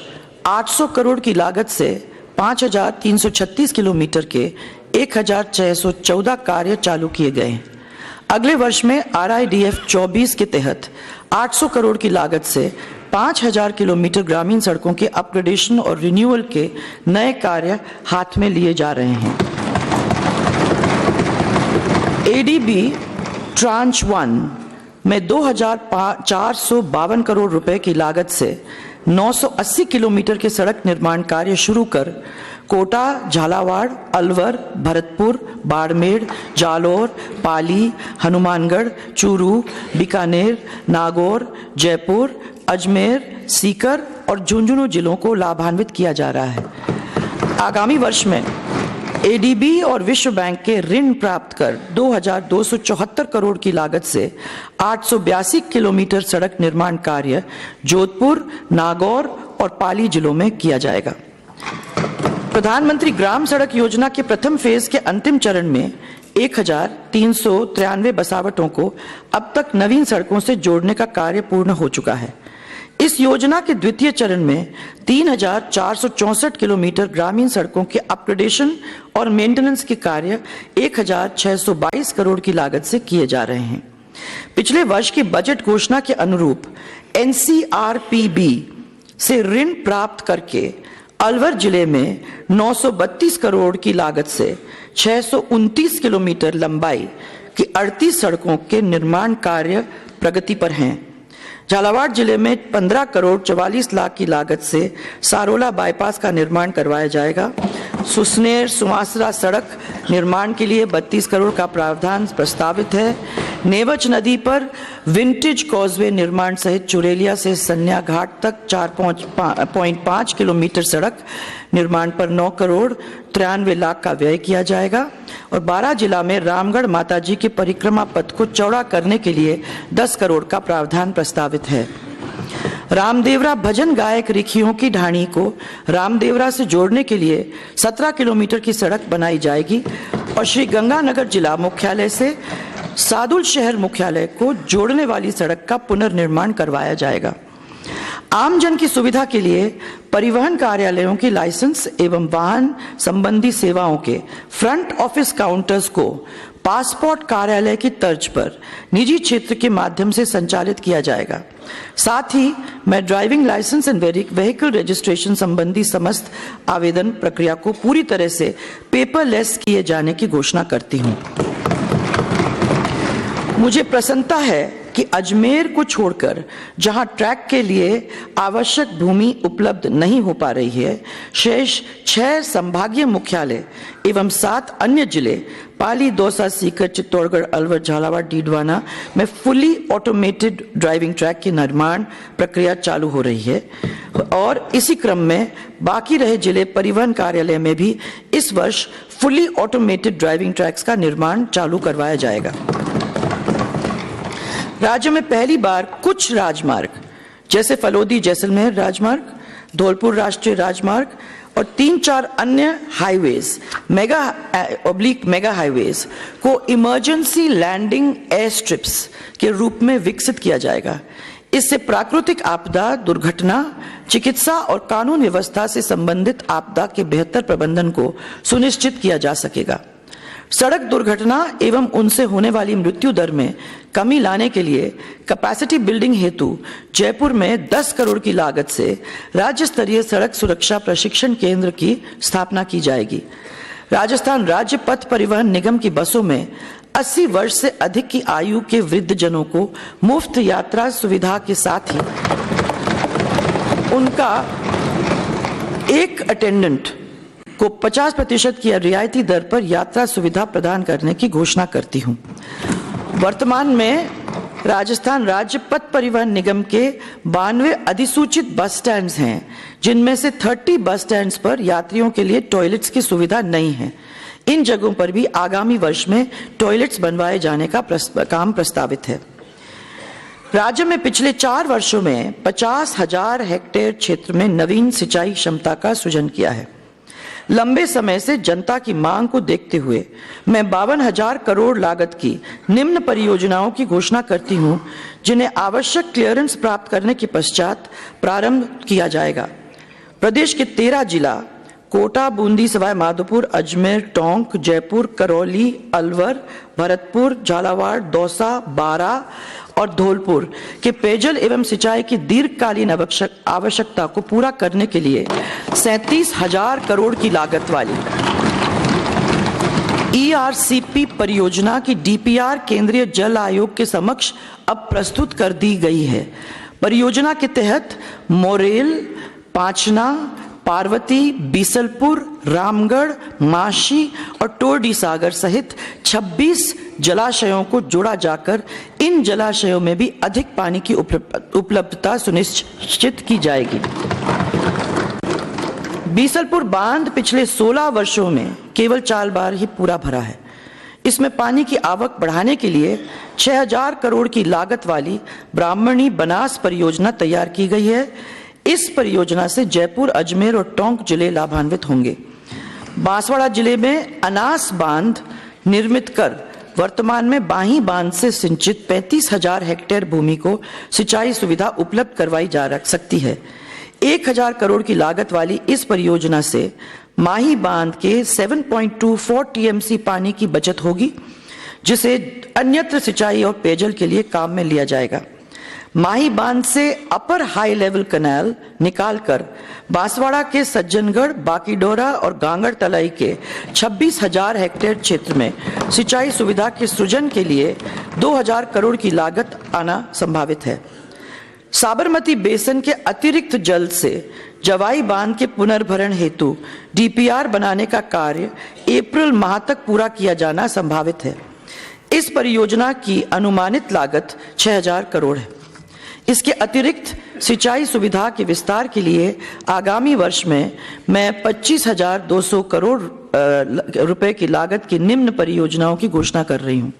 800 करोड़ की लागत से 5,336 किलोमीटर के 1,614 कार्य चालू किए गए हैं। अगले वर्ष में RIDF 24 के तहत 800 करोड़ की लागत से 5,000 किलोमीटर ग्रामीण सड़कों के अपग्रेडेशन और रिन्यूअल के नए कार्य हाथ में लिए जा रहे हैं। ADB ट्रांच 1 में 2,452 करोड़ रुपए की लागत से 980 किलोमीटर के सड़क निर्माण कार्य शुरू कर कोटा, झालावाड़, अलवर, भरतपुर, बाड़मेर, जालौर, पाली, हनुमानगढ़, चूरू, बीकानेर, नागौर, जयपुर, अजमेर, सीकर और झुंझुनू जिलों को लाभान्वित किया जा रहा है। आगामी वर्ष में ADB और विश्व बैंक के ऋण प्राप्त कर 2,274 करोड़ की लागत से 882 किलोमीटर सड़क निर्माण कार्य जोधपुर, नागौर और पाली जिलों में किया जाएगा। प्रधानमंत्री ग्राम सड़क योजना के प्रथम फेज के अंतिम चरण में 1,393 बसावटों को अब तक नवीन सड़कों से जोड़ने का कार्य पूर्ण हो चुका है। इस योजना के द्वितीय चरण में 3,464 किलोमीटर ग्रामीण सड़कों के अपग्रेडेशन और मेंटेनेंस के कार्य 1,622 करोड़ की लागत से किए जा रहे हैं। पिछले वर्ष की बजट घोषणा के अनुरूप NCRPB से ऋण प्राप्त करके अलवर जिले में 932 करोड़ की लागत से 629 किलोमीटर लंबाई की 38 सड़कों के निर्माण कार्य प्रगति पर हैं। झालावाड़ जिले में 15 करोड़ 44 लाख की लागत से सारोला बाईपास का निर्माण करवाया जाएगा। सुसनेर सुमासरा सड़क निर्माण के लिए 32 करोड़ का प्रावधान प्रस्तावित है। नेवच नदी पर विंटेज कॉजवे निर्माण सहित चुरेलिया से सन्या घाट तक 4.5 किलोमीटर सड़क निर्माण पर 9 करोड़ 93 लाख का व्यय किया जाएगा। और 12 जिला में रामगढ़ माताजी के परिक्रमा पथ को चौड़ा करने के लिए 10 करोड़ का प्रावधान प्रस्तावित है। रामदेवरा भजन गायक रिखियों की ढाणी को रामदेवरा से जोड़ने के लिए 17 किलोमीटर की सड़क बनाई जाएगी और श्री गंगानगर जिला मुख्यालय से सादुल शहर मुख्यालय को जोड़ने वाली सड़क का पुनर्निर्माण करवाया जाएगा। आम जन की सुविधा के लिए परिवहन कार्यालयों की लाइसेंस एवं वाहन संबंधी सेवाओं के फ्रंट ऑफिस काउंटर्स को पासपोर्ट कार्यालय की तर्ज पर निजी क्षेत्र के माध्यम से संचालित किया जाएगा। साथ ही मैं driving licence and vehicle registration संबंधी समस्त आवेदन प्रक्रिया को पूरी तरह से पेपरलेस किए जाने की घोषणा करती हूं। मुझे प्रसन्नता है कि अजमेर को छोड़कर जहां ट्रैक के लिए आवश्यक भूमि उपलब्ध नहीं हो पा रही है, शेष 6 संभागीय मुख्यालय एवं 7 अन्य जिले पाली, दौसा, सीकर, चित्तौड़गढ़, अलवर, झालावाड़, डीडवाना में फुली ऑटोमेटेड ड्राइविंग ट्रैक की निर्माण प्रक्रिया चालू हो रही है और इसी क्रम में बाकी रहे जिले परिवहन कार्यालय में भी इस वर्ष फुली ऑटोमेटेड ड्राइविंग ट्रैक्स का निर्माण चालू करवाया जाएगा। राज्य में पहली बार कुछ राजमार्ग जैसे फलोदी जैसलमेर राजमार्ग, धौलपुर राष्ट्रीय राजमार्ग और 3-4 अन्य हाईवेज मेगा हाईवेज को इमरजेंसी लैंडिंग एयर स्ट्रिप्स के रूप में विकसित किया जाएगा। इससे प्राकृतिक आपदा, दुर्घटना, चिकित्सा और कानून व्यवस्था से संबंधित आपदा के बेहतर प्रबंधन को सुनिश्चित किया जा सकेगा। सड़क दुर्घटना एवं उनसे होने वाली मृत्यु दर में कमी लाने के लिए कैपेसिटी बिल्डिंग हेतु जयपुर में 10 करोड़ की लागत से राज्य स्तरीय सड़क सुरक्षा प्रशिक्षण केंद्र की स्थापना की जाएगी। राजस्थान राज्य पथ परिवहन निगम की बसों में 80 वर्ष से अधिक की आयु के वृद्ध जनों को मुफ्त यात्रा सुविधा के साथ ही उनका एक अटेंडेंट को 50% की रियायती दर पर यात्रा सुविधा प्रदान करने की घोषणा करती हूं। वर्तमान में राजस्थान राज्य पथ परिवहन निगम के 92 अधिसूचित बस स्टैंड्स हैं, जिनमें से 30 बस स्टैंड्स पर यात्रियों के लिए टॉयलेट्स की सुविधा नहीं है। इन जगहों पर भी आगामी वर्ष में टॉयलेट्स बनवाए जाने का काम प्रस्तावित है। राज्य में पिछले 4 वर्षों में 50,000 हेक्टेयर क्षेत्र में नवीन सिंचाई क्षमता का सृजन किया है। लंबे समय से जनता की मांग को देखते हुए मैं 52,000 करोड़ लागत की निम्न परियोजनाओं की घोषणा करती हूं, जिन्हें आवश्यक क्लियरेंस प्राप्त करने के पश्चात प्रारंभ किया जाएगा। प्रदेश के 13 जिला कोटा, बूंदी, सवाई माधोपुर, अजमेर, टोंक, जयपुर, करौली, अलवर, भरतपुर, झालावाड़, दौसा, बारा और धौलपुर के पेयजल एवं सिंचाई की दीर्घकालीन आवश्यकता को पूरा करने के लिए 37,000 करोड़ की लागत वाली ERCP परियोजना की DPR केंद्रीय जल आयोग के समक्ष अब प्रस्तुत कर दी गई है। परियोजना के तहत मोरेल, पांचना, पार्वती, बीसलपुर, रामगढ़, माशी और टोरडी सागर सहित 26 जलाशयों को जोड़ा जाकर इन जलाशयों में भी अधिक पानी की उपलब्धता सुनिश्चित की जाएगी। बीसलपुर बांध पिछले 16 वर्षों में केवल 4 बार ही पूरा भरा है। इसमें पानी की आवक बढ़ाने के लिए 6,000 करोड़ की लागत वाली ब्राह्मणी बनास परियोजना तैयार की गई है। इस परियोजना से जयपुर, अजमेर और टोंक जिले लाभान्वित होंगे। बांसवाड़ा जिले में अनास बांध निर्मित कर वर्तमान में बाही बांध से सिंचित 35,000 हेक्टेयर भूमि को सिंचाई सुविधा उपलब्ध करवाई जा सकती है। 1,000 करोड़ की लागत वाली इस परियोजना से माही बांध के 7.24 टीएमसी पानी की बचत होगी, जिसे अन्यत्र सिंचाई और पेयजल के लिए काम में लिया जाएगा। माही बांध से अपर हाई लेवल कैनाल निकालकर बांसवाड़ा के सज्जनगढ़, बाकीडोरा और गांगड़ तलाई के 26,000 हेक्टेयर क्षेत्र में सिंचाई सुविधा के सृजन के लिए 2,000 करोड़ की लागत आना संभावित है। साबरमती बेसिन के अतिरिक्त जल से जवाई बांध के पुनर्भरण हेतु डीपीआर बनाने का कार्य अप्रैल माह तक पूरा किया जाना संभावित है। इस परियोजना की अनुमानित लागत 6,000 करोड़ है। इसके अतिरिक्त सिंचाई सुविधा के विस्तार के लिए आगामी वर्ष में मैं 25,200 करोड़ रुपए की लागत की निम्न परियोजनाओं की घोषणा कर रही हूं।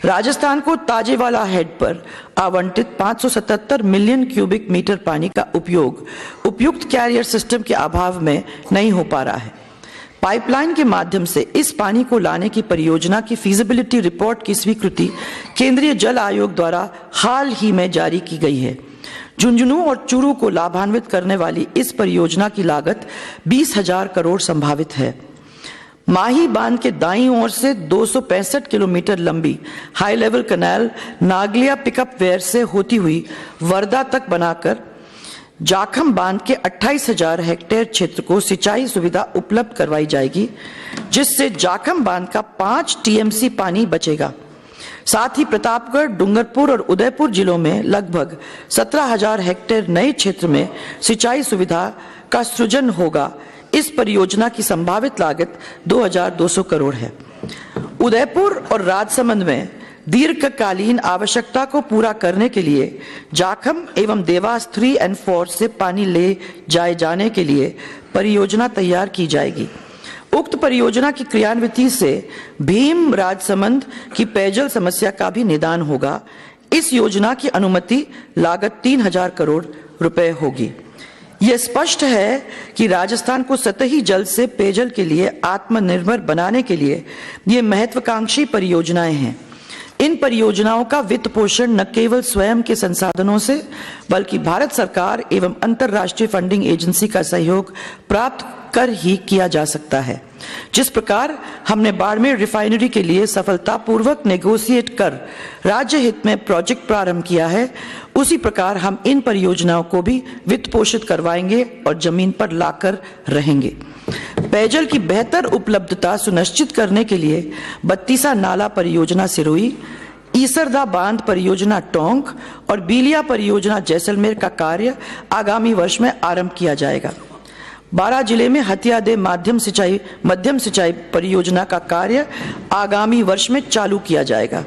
राजस्थान को ताजेवाला हेड पर आवंटित 577 मिलियन क्यूबिक मीटर पानी का उपयोग उपयुक्त कैरियर सिस्टम के अभाव में नहीं हो पा रहा है। पाइपलाइन के माध्यम से इस पानी को लाने की परियोजना की फीजिबिलिटी रिपोर्ट की स्वीकृति केंद्रीय जल आयोग द्वारा हाल ही में जारी की गई है। झुंझुनू और चूरू को लाभान्वित करने वाली इस परियोजना की लागत 20,000 करोड़ संभावित है। माही बांध के दाईं ओर से 265 किलोमीटर लंबी high level canal Nagliya pickup weir से होती हुई वर्धा तक बनाकर जाखम बांध के 28,000 हेक्टेयर क्षेत्र को सिंचाई सुविधा उपलब्ध करवाई जाएगी, जिससे जाखम बांध का 5 टीएमसी पानी बचेगा। साथ ही प्रतापगढ़, डूंगरपुर और उदयपुर जिलों में लगभग 17,000 हेक्टेयर नए क्षेत्र में सिंचाई सुविधा का सृजन होगा। इस परियोजना की संभावित लागत 2,200 करोड़ है। उदयपुर और राजसमंद में दीर्घकालीन आवश्यकता को पूरा करने के लिए जाखम एवं देवास 3 और 4 से पानी ले जाए जाने के लिए परियोजना तैयार की जाएगी। उक्त परियोजना की क्रियान्विति से भीम राजसमंद की पेयजल समस्या का भी निदान होगा। इस योजना की अनुमति लागत 3,000 करोड़ रुपए होगी। यह स्पष्ट है कि राजस्थान को सतही जल से पेयजल के लिए आत्मनिर्भर बनाने के लिए ये महत्वाकांक्षी परियोजनाएं हैं। इन परियोजनाओं का वित्त पोषण न केवल स्वयं के संसाधनों से बल्कि भारत सरकार एवं अंतर्राष्ट्रीय फंडिंग एजेंसी का सहयोग प्राप्त कर ही किया जा सकता है। जिस प्रकार हमने बाड़मेर रिफाइनरी के लिए सफलतापूर्वक नेगोशिएट कर राज्य हित में प्रोजेक्ट प्रारंभ किया है, उसी प्रकार हम इन परियोजनाओं को भी वित्त पोषित करवाएंगे और जमीन पर लाकर रहेंगे। पेयजल की बेहतर उपलब्धता सुनिश्चित करने के लिए बत्तीसा नाला परियोजना सिरोही, ईसरदा बांध परियोजना टोंक और बीलिया परियोजना जैसलमेर का कार्य आगामी वर्ष में आरंभ किया जाएगा। 12 जिले में हथियादे मध्यम सिंचाई परियोजना का कार्य आगामी वर्ष में चालू किया जाएगा।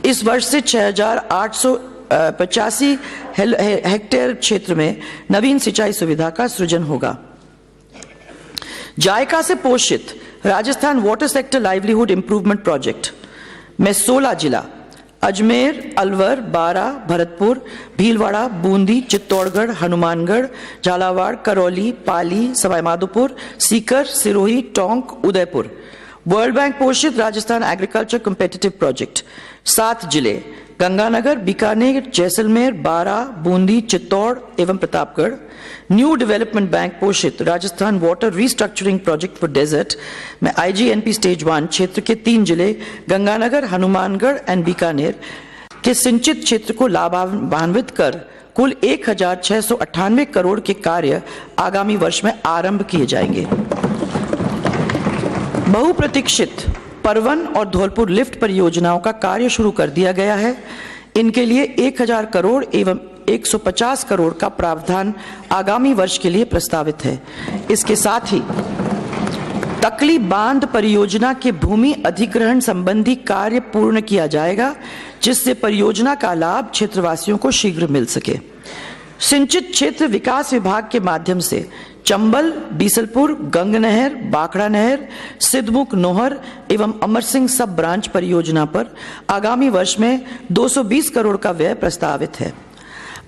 इस वर्ष से 6,885 हेक्टेयर क्षेत्र में नवीन सिंचाई सुविधा का सृजन होगा। जायका से पोषित Rajasthan water sector livelihood improvement project में 16 जिला अजमेर, अलवर, बारा, भरतपुर, भीलवाड़ा, बूंदी, चित्तौड़गढ़, हनुमानगढ़, झालावाड़, करौली, पाली, सवाईमाधोपुर, सीकर, सिरोही, टोंक, उदयपुर। वर्ल्ड बैंक पोषित राजस्थान एग्रीकल्चर कॉम्पिटिटिव प्रोजेक्ट 7 जिले गंगानगर, बीकानेर, जैसलमेर, बारा, बूंदी, चित्तौड़ एवं प्रतापगढ़। न्यू डेवलपमेंट बैंक पोषित Rajasthan water restructuring project for desert में IGNP स्टेज 1 क्षेत्र के 3 जिले गंगानगर, हनुमानगढ़ एंड बीकानेर के सिंचित क्षेत्र को लाभान्वित कर कुल 1,698 करोड़ के कार्य आगामी वर्ष में आरंभ किए जाएंगे। बहुप्रतीक्षित परवन और धौलपुर लिफ्ट परियोजनाओं का कार्य शुरू कर दिया गया है। इनके लिए 1,000 करोड़ एवं 150 करोड़ का प्रावधान आगामी वर्ष के लिए प्रस्तावित है। इसके साथ ही तकली बांध परियोजना के भूमि अधिग्रहण संबंधी कार्य पूर्ण किया जाएगा, जिससे परियोजना का लाभ क्षेत्रवासियों को शीघ्र मिल सके। सिंचित क्षेत्र विकास विभाग के माध्यम से चंबल, बीसलपुर, गंगनहर, बाखड़ा नहर, सिद्धमुख नोहर एवं अमर सिंह सब ब्रांच परियोजना पर आगामी वर्ष में 220 करोड़ का व्यय प्रस्तावित है।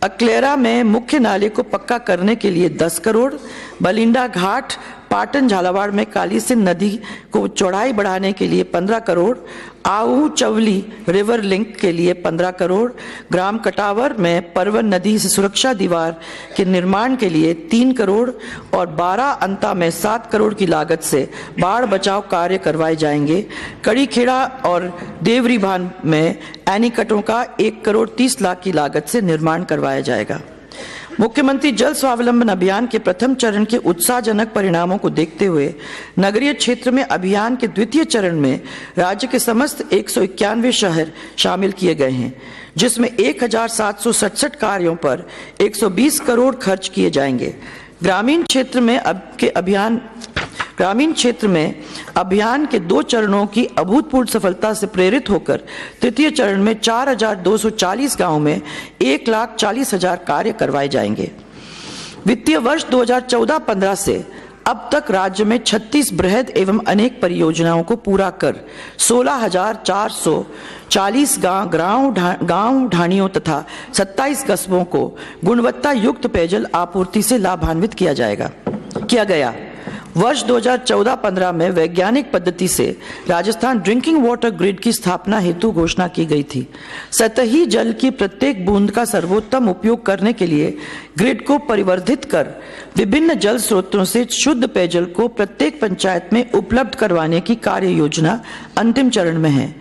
अकलेरा में मुख्य नाले को पक्का करने के लिए 10 करोड़, बलिंडा घाट पाटन झालावाड़ में कालीसिंध नदी को चौड़ाई बढ़ाने के लिए 15 करोड़, आहू चवली रिवर लिंक के लिए 15 करोड़, ग्राम कटावर में परवन नदी से सुरक्षा दीवार के निर्माण के लिए 3 करोड़ और 12 अंता में 7 करोड़ की लागत से बाढ़ बचाव कार्य करवाए जाएंगे। कड़ीखेड़ा और देवरीभान में एनीकटों का 1 करोड़ 30 लाख की लागत से निर्माण करवाया जाएगा। मुख्यमंत्री जल स्वावलंबन अभियान के प्रथम चरण के उत्साहजनक परिणामों को देखते हुए नगरीय क्षेत्र में अभियान के द्वितीय चरण में राज्य के समस्त 191 शहर शामिल किए गए हैं, जिसमें 1767 कार्यों पर 120 करोड़ खर्च किए जाएंगे। ग्रामीण क्षेत्र में अभियान के 2 चरणों की अभूतपूर्व सफलता से प्रेरित होकर तृतीय चरण में 4240 गांवों में 1,40,000 कार्य करवाए जाएंगे। वित्तीय वर्ष 2014-15 से अब तक राज्य में 36 बृहद एवं अनेक परियोजनाओं को पूरा कर 16,440 गांव ढाणियों तथा 27 कस्बों को गुणवत्ता युक्त पेयजल आपूर्ति से लाभान्वित किया गया। वर्ष 2014-15 में वैज्ञानिक पद्धति से राजस्थान ड्रिंकिंग वाटर ग्रिड की स्थापना हेतु घोषणा की गई थी। सतही जल की प्रत्येक बूंद का सर्वोत्तम उपयोग करने के लिए ग्रिड को परिवर्धित कर विभिन्न जल स्रोतों से शुद्ध पेयजल को प्रत्येक पंचायत में उपलब्ध करवाने की कार्य योजना अंतिम चरण में है।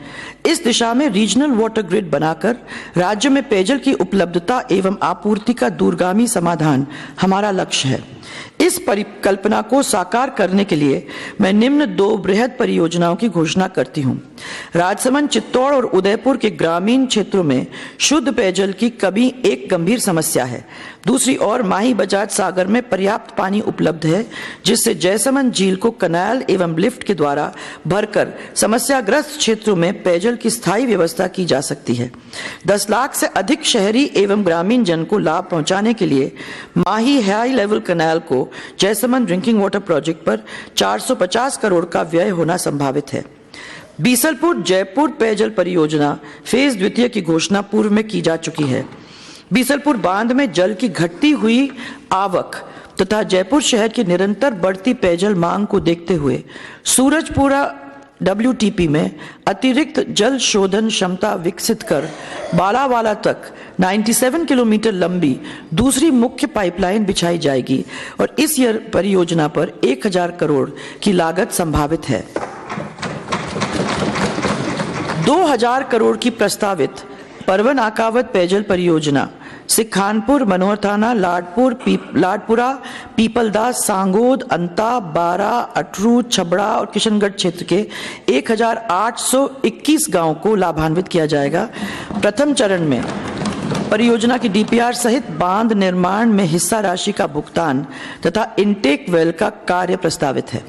इस दिशा में रीजनल वाटर ग्रिड बनाकर राज्य में पेयजल की उपलब्धता एवं आपूर्ति का दूरगामी समाधान हमारा लक्ष्य है। इस परिकल्पना को साकार करने के लिए मैं निम्न 2 बृहद परियोजनाओं की घोषणा करती हूं। राजसमंद, चित्तौड़ और उदयपुर के ग्रामीण क्षेत्रों में शुद्ध पेयजल की कमी एक गंभीर समस्या है। दूसरी ओर माही बजाज सागर में पर्याप्त पानी उपलब्ध है, जिससे जयसमंद झील को कनाल एवं लिफ्ट के द्वारा भरकर समस्याग्रस्त क्षेत्रों में पेयजल की स्थायी व्यवस्था की जा सकती है। 10 लाख से अधिक शहरी एवं ग्रामीण जन को लाभ पहुंचाने के लिए माही हाई लेवल कनाल को जयसमंद ड्रिंकिंग वाटर प्रोजेक्ट पर 450 करोड़ का व्यय होना संभावित है। बीसलपुर जयपुर पेयजल परियोजना फेज द्वितीय की घोषणा पूर्व में की जा चुकी है। बीसलपुर बांध में जल की घटती हुई आवक तथा जयपुर शहर की निरंतर बढ़ती पेयजल मांग को देखते हुए सूरजपुरा WTP में अतिरिक्त जल शोधन क्षमता विकसित कर बालावाला तक 97 किलोमीटर लंबी दूसरी मुख्य पाइपलाइन बिछाई जाएगी और इस परियोजना पर 1000 करोड़ की लागत संभावित है। 2000 करोड़ की प्रस्तावित परवन आकावत पेयजल परियोजना सिखानपुर, मनोहर थाना, लाडपुरा, पीपलदास, सांगोद, अंता, बारा, अटरू, छबड़ा और किशनगढ़ क्षेत्र के 1821 गांवों को लाभान्वित किया जाएगा। प्रथम चरण में परियोजना की DPR सहित बांध निर्माण में हिस्सा राशि का भुगतान तथा इनटेक वेल का कार्य प्रस्तावित है।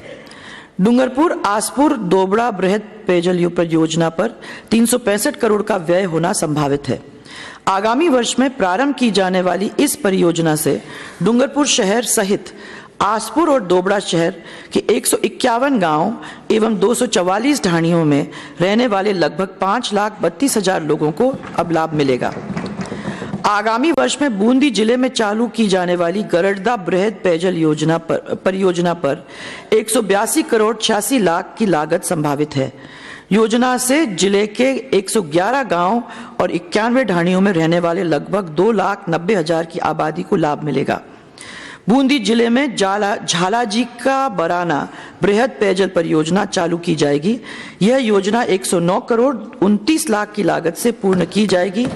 डूंगरपुर आसपुर दोबड़ा बृहद पेयजल परियोजना पर 365 करोड़ का व्यय होना संभावित है। आगामी वर्ष में प्रारंभ की जाने वाली इस परियोजना से डूंगरपुर शहर सहित आसपुर और दोबड़ा शहर के 151 गांव एवं 244 ढाणियों में रहने वाले लगभग 5,32,000 लोगों को अब लाभ मिलेगा। आगामी वर्ष में बूंदी जिले में चालू की जाने वाली गरडदा बृहद पेयजल परियोजना पर 182 करोड़ 86 लाख की लागत संभावित है। योजना से जिले के 111 गांव और 91 ढाणियों में रहने वाले लगभग 2,90,000 की आबादी को लाभ मिलेगा। बूंदी जिले में झालाजी का बराना बृहद पेयजल परियोजना चालू की जाएगी। यह योजना 109 करोड़ 29 लाख की लागत से पूर्ण की जाएगी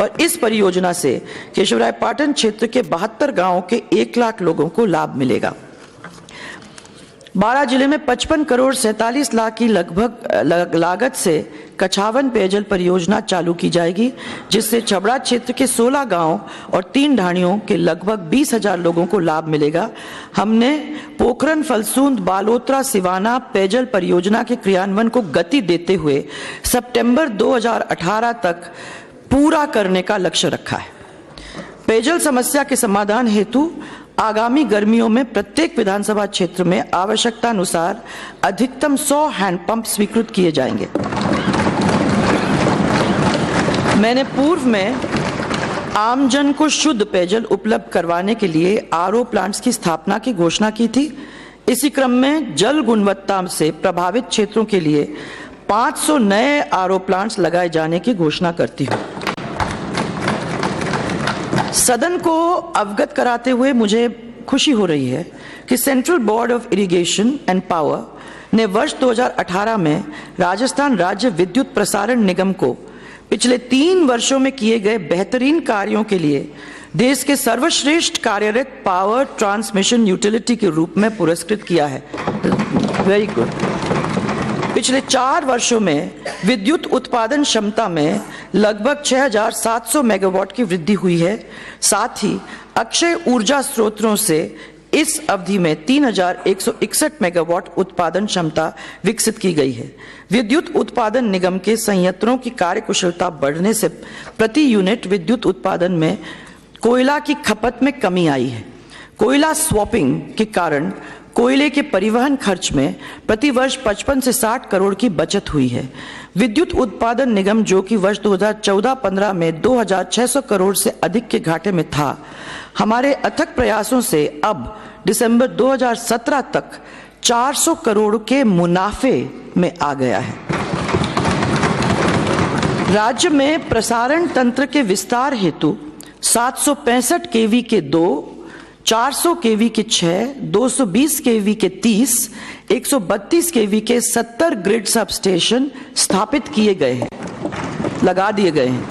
और इस परियोजना से केशवराय पाटन क्षेत्र के 72 गांवों के 1 लाख लोगों को लाभ मिलेगा। बारा जिले में 55 करोड़ 47 लाख की लगभग लागत से कछावन पेयजल परियोजना चालू की जाएगी, जिससे छबड़ा क्षेत्र के 16 गांव और 3 ढाणियों के लगभग 20,000 लोगों को लाभ मिलेगा। हमने पोखरन फलसूंद बालोतरा सिवाना पेयजल परियोजना के क्रियान्वयन को गति देते हुए सितंबर 2018 तक पूरा करने का लक्ष्य रखा है। पेयजल समस्या के समाधान हेतु आगामी गर्मियों में प्रत्येक विधानसभा क्षेत्र में आवश्यकता अनुसार अधिकतम 100 हैंडपंप स्वीकृत किए जाएंगे। मैंने पूर्व में आमजन को शुद्ध पेयजल उपलब्ध करवाने के लिए RO प्लांट्स की स्थापना की घोषणा की थी। इसी क्रम में जल गुणवत्ता से प्रभावित क्षेत्रों के लिए 500 नए आरओ प्लांट्स लगाए जाने की घोषणा करती हूं। सदन को अवगत कराते हुए मुझे खुशी हो रही है कि central board of irrigation and power ने वर्ष 2018 में राजस्थान राज्य विद्युत प्रसारण निगम को पिछले 3 वर्षों में किए गए बेहतरीन कार्यों के लिए देश के सर्वश्रेष्ठ कार्यरत पावर ट्रांसमिशन यूटिलिटी के रूप में पुरस्कृत किया है। Very good. पिछले 4 वर्षों में विद्युत उत्पादन क्षमता में लगभग 6,700 मेगावाट की वृद्धि हुई है। साथ ही अक्षय ऊर्जा स्रोतों से इस अवधि में 3,161 मेगावाट उत्पादन क्षमता विकसित की गई है। विद्युत उत्पादन निगम के संयंत्रों की कार्यकुशलता बढ़ने से प्रति यूनिट विद्युत उत्पादन में कोयला की खपत में कमी आई है। कोयला स्वैपिंग के कारण कोयले के परिवहन खर्च में प्रति वर्ष 55 से 60 करोड़ की बचत हुई है। विद्युत उत्पादन निगम जो कि वर्ष 2014-15 में 2,600 करोड़ से अधिक के घाटे में था, हमारे अथक प्रयासों से अब दिसंबर 2017 तक 400 करोड़ के मुनाफे में आ गया है। राज्य में प्रसारण तंत्र के विस्तार हेतु 765 केवी के 2, 400 केवी के 6, 220 केवी के 30, 132 केवी के 70 ग्रिड सबस्टेशन स्थापित किए गए हैं, लगा दिए गए हैं।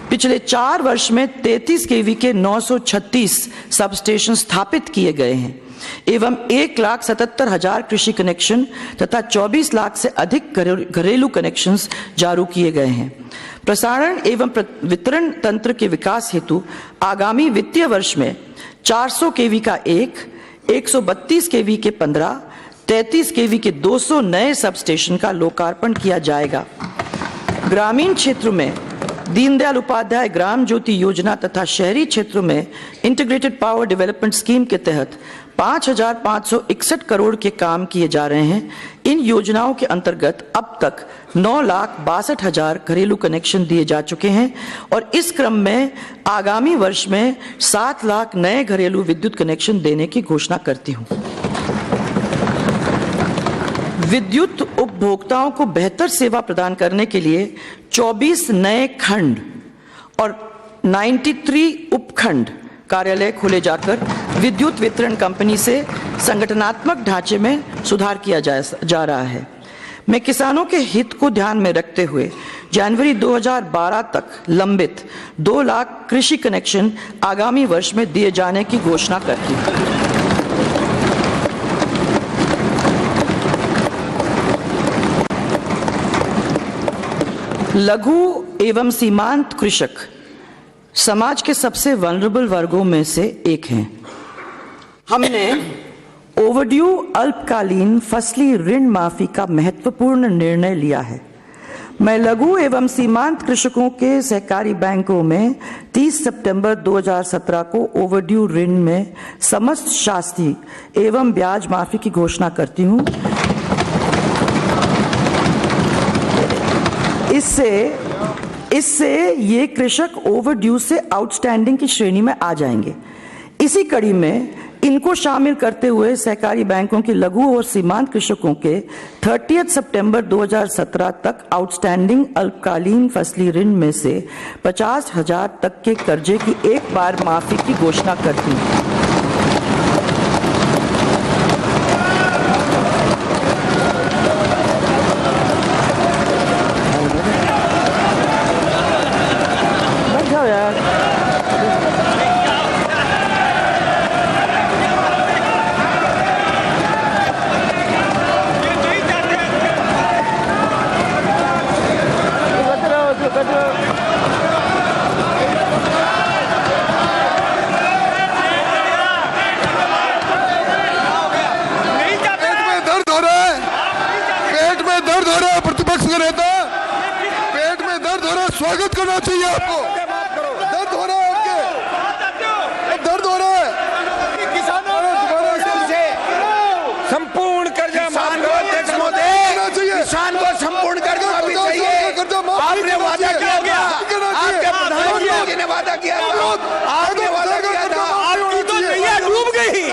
पिछले 4 वर्ष में 33 केवी के 936 सबस्टेशन स्थापित किए गए हैं एवं 1,77,000 कृषि कनेक्शन तथा 24 लाख से अधिक घरेलू कनेक्शंस जारी किए गए हैं। प्रसारण एवं वितरण तंत्र के विकास हेतु आगामी वित्तीय वर्ष में 400 केवी का 1, 132 केवी के 15, 33 केवी के 200 नए सबस्टेशन का लोकार्पण किया जाएगा। ग्रामीण क्षेत्रों में दीनदयाल उपाध्याय ग्राम ज्योति योजना तथा शहरी क्षेत्रों में इंटीग्रेटेड पावर डेवलपमेंट स्कीम के तहत 5,561 करोड़ के काम किए जा रहे हैं। इन योजनाओं के अंतर्गत अब तक 9,62,000 घरेलू कनेक्शन दिए जा चुके हैं और इस क्रम में आगामी वर्ष में 7 लाख नए घरेलू विद्युत कनेक्शन देने की घोषणा करती हूं। विद्युत उपभोक्ताओं को बेहतर सेवा प्रदान करने के लिए 24 नए खंड और 93 उपखंड कार्यालय खोले जाकर विद्युत वितरण कंपनी से संगठनात्मक ढांचे में सुधार किया जा रहा है। मैं किसानों के हित को ध्यान में रखते हुए जनवरी 2012 तक लंबित 2 लाख कृषि कनेक्शन आगामी वर्ष में दिए जाने की घोषणा करती हूं। लघु एवं सीमांत कृषक समाज के सबसे वल्नरेबल वर्गों में से एक हैं। हमने ओवरड्यू अल्पकालीन फसली ऋण माफी का महत्वपूर्ण निर्णय लिया है। मैं लघु एवं सीमांत कृषकों के सहकारी बैंकों में 30 सितंबर 2017 को ओवरड्यू ऋण में समस्त शास्ती एवं ब्याज माफी की घोषणा करती हूं। इससे ये कृषक ओवरड्यू से आउटस्टैंडिंग की श्रेणी में आ जाएंगे। इसी कड़ी में इनको शामिल करते हुए सहकारी बैंकों के लघु और सीमांत कृषकों के 30 सितंबर 2017 तक आउटस्टैंडिंग अल्पकालीन फसली ऋण में से 50,000 तक के कर्जे की एक बार माफी की घोषणा करती हूं। स्वागत करना चाहिए आपको। दर्द हो रहा है आपके, दर्द हो रहा है। किसानों से संपूर्ण कर्जा माफ करो अध्यक्ष महोदय, किसान को संपूर्ण कर्जा माफी चाहिए। आपने वादा किया था, आपके प्रधानमंत्री ने वादा किया था, आपने वादा किया था, आपकी तो नैया डूब गई।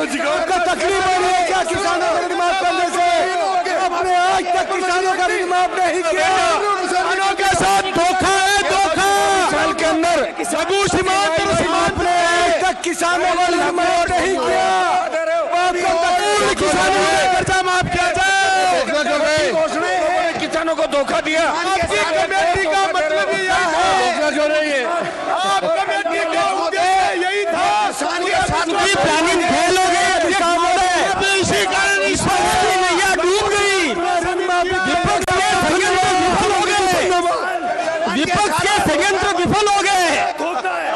आपको तकलीफ हो रही है क्या किसानों का ऋण माफ करने से? आपने आज तक किसानों का ऋण माफ नहीं किया। किसानों के साथ धोखा है, धोखा। साल के अंदर आपने आज तक किसानों का ऋण माफ नहीं किया। किसानों का कर्जा माफ किया जाए। किसानों को धोखा दिया। आपकी कमेटी का मतलब यही है। आप कमेटी का उद्देश्य यही था। प्लानिंग फेल हो गई। इसी कारण इस नैया डूब गई। विपक्ष के षड्यंत्र विफल हो गए।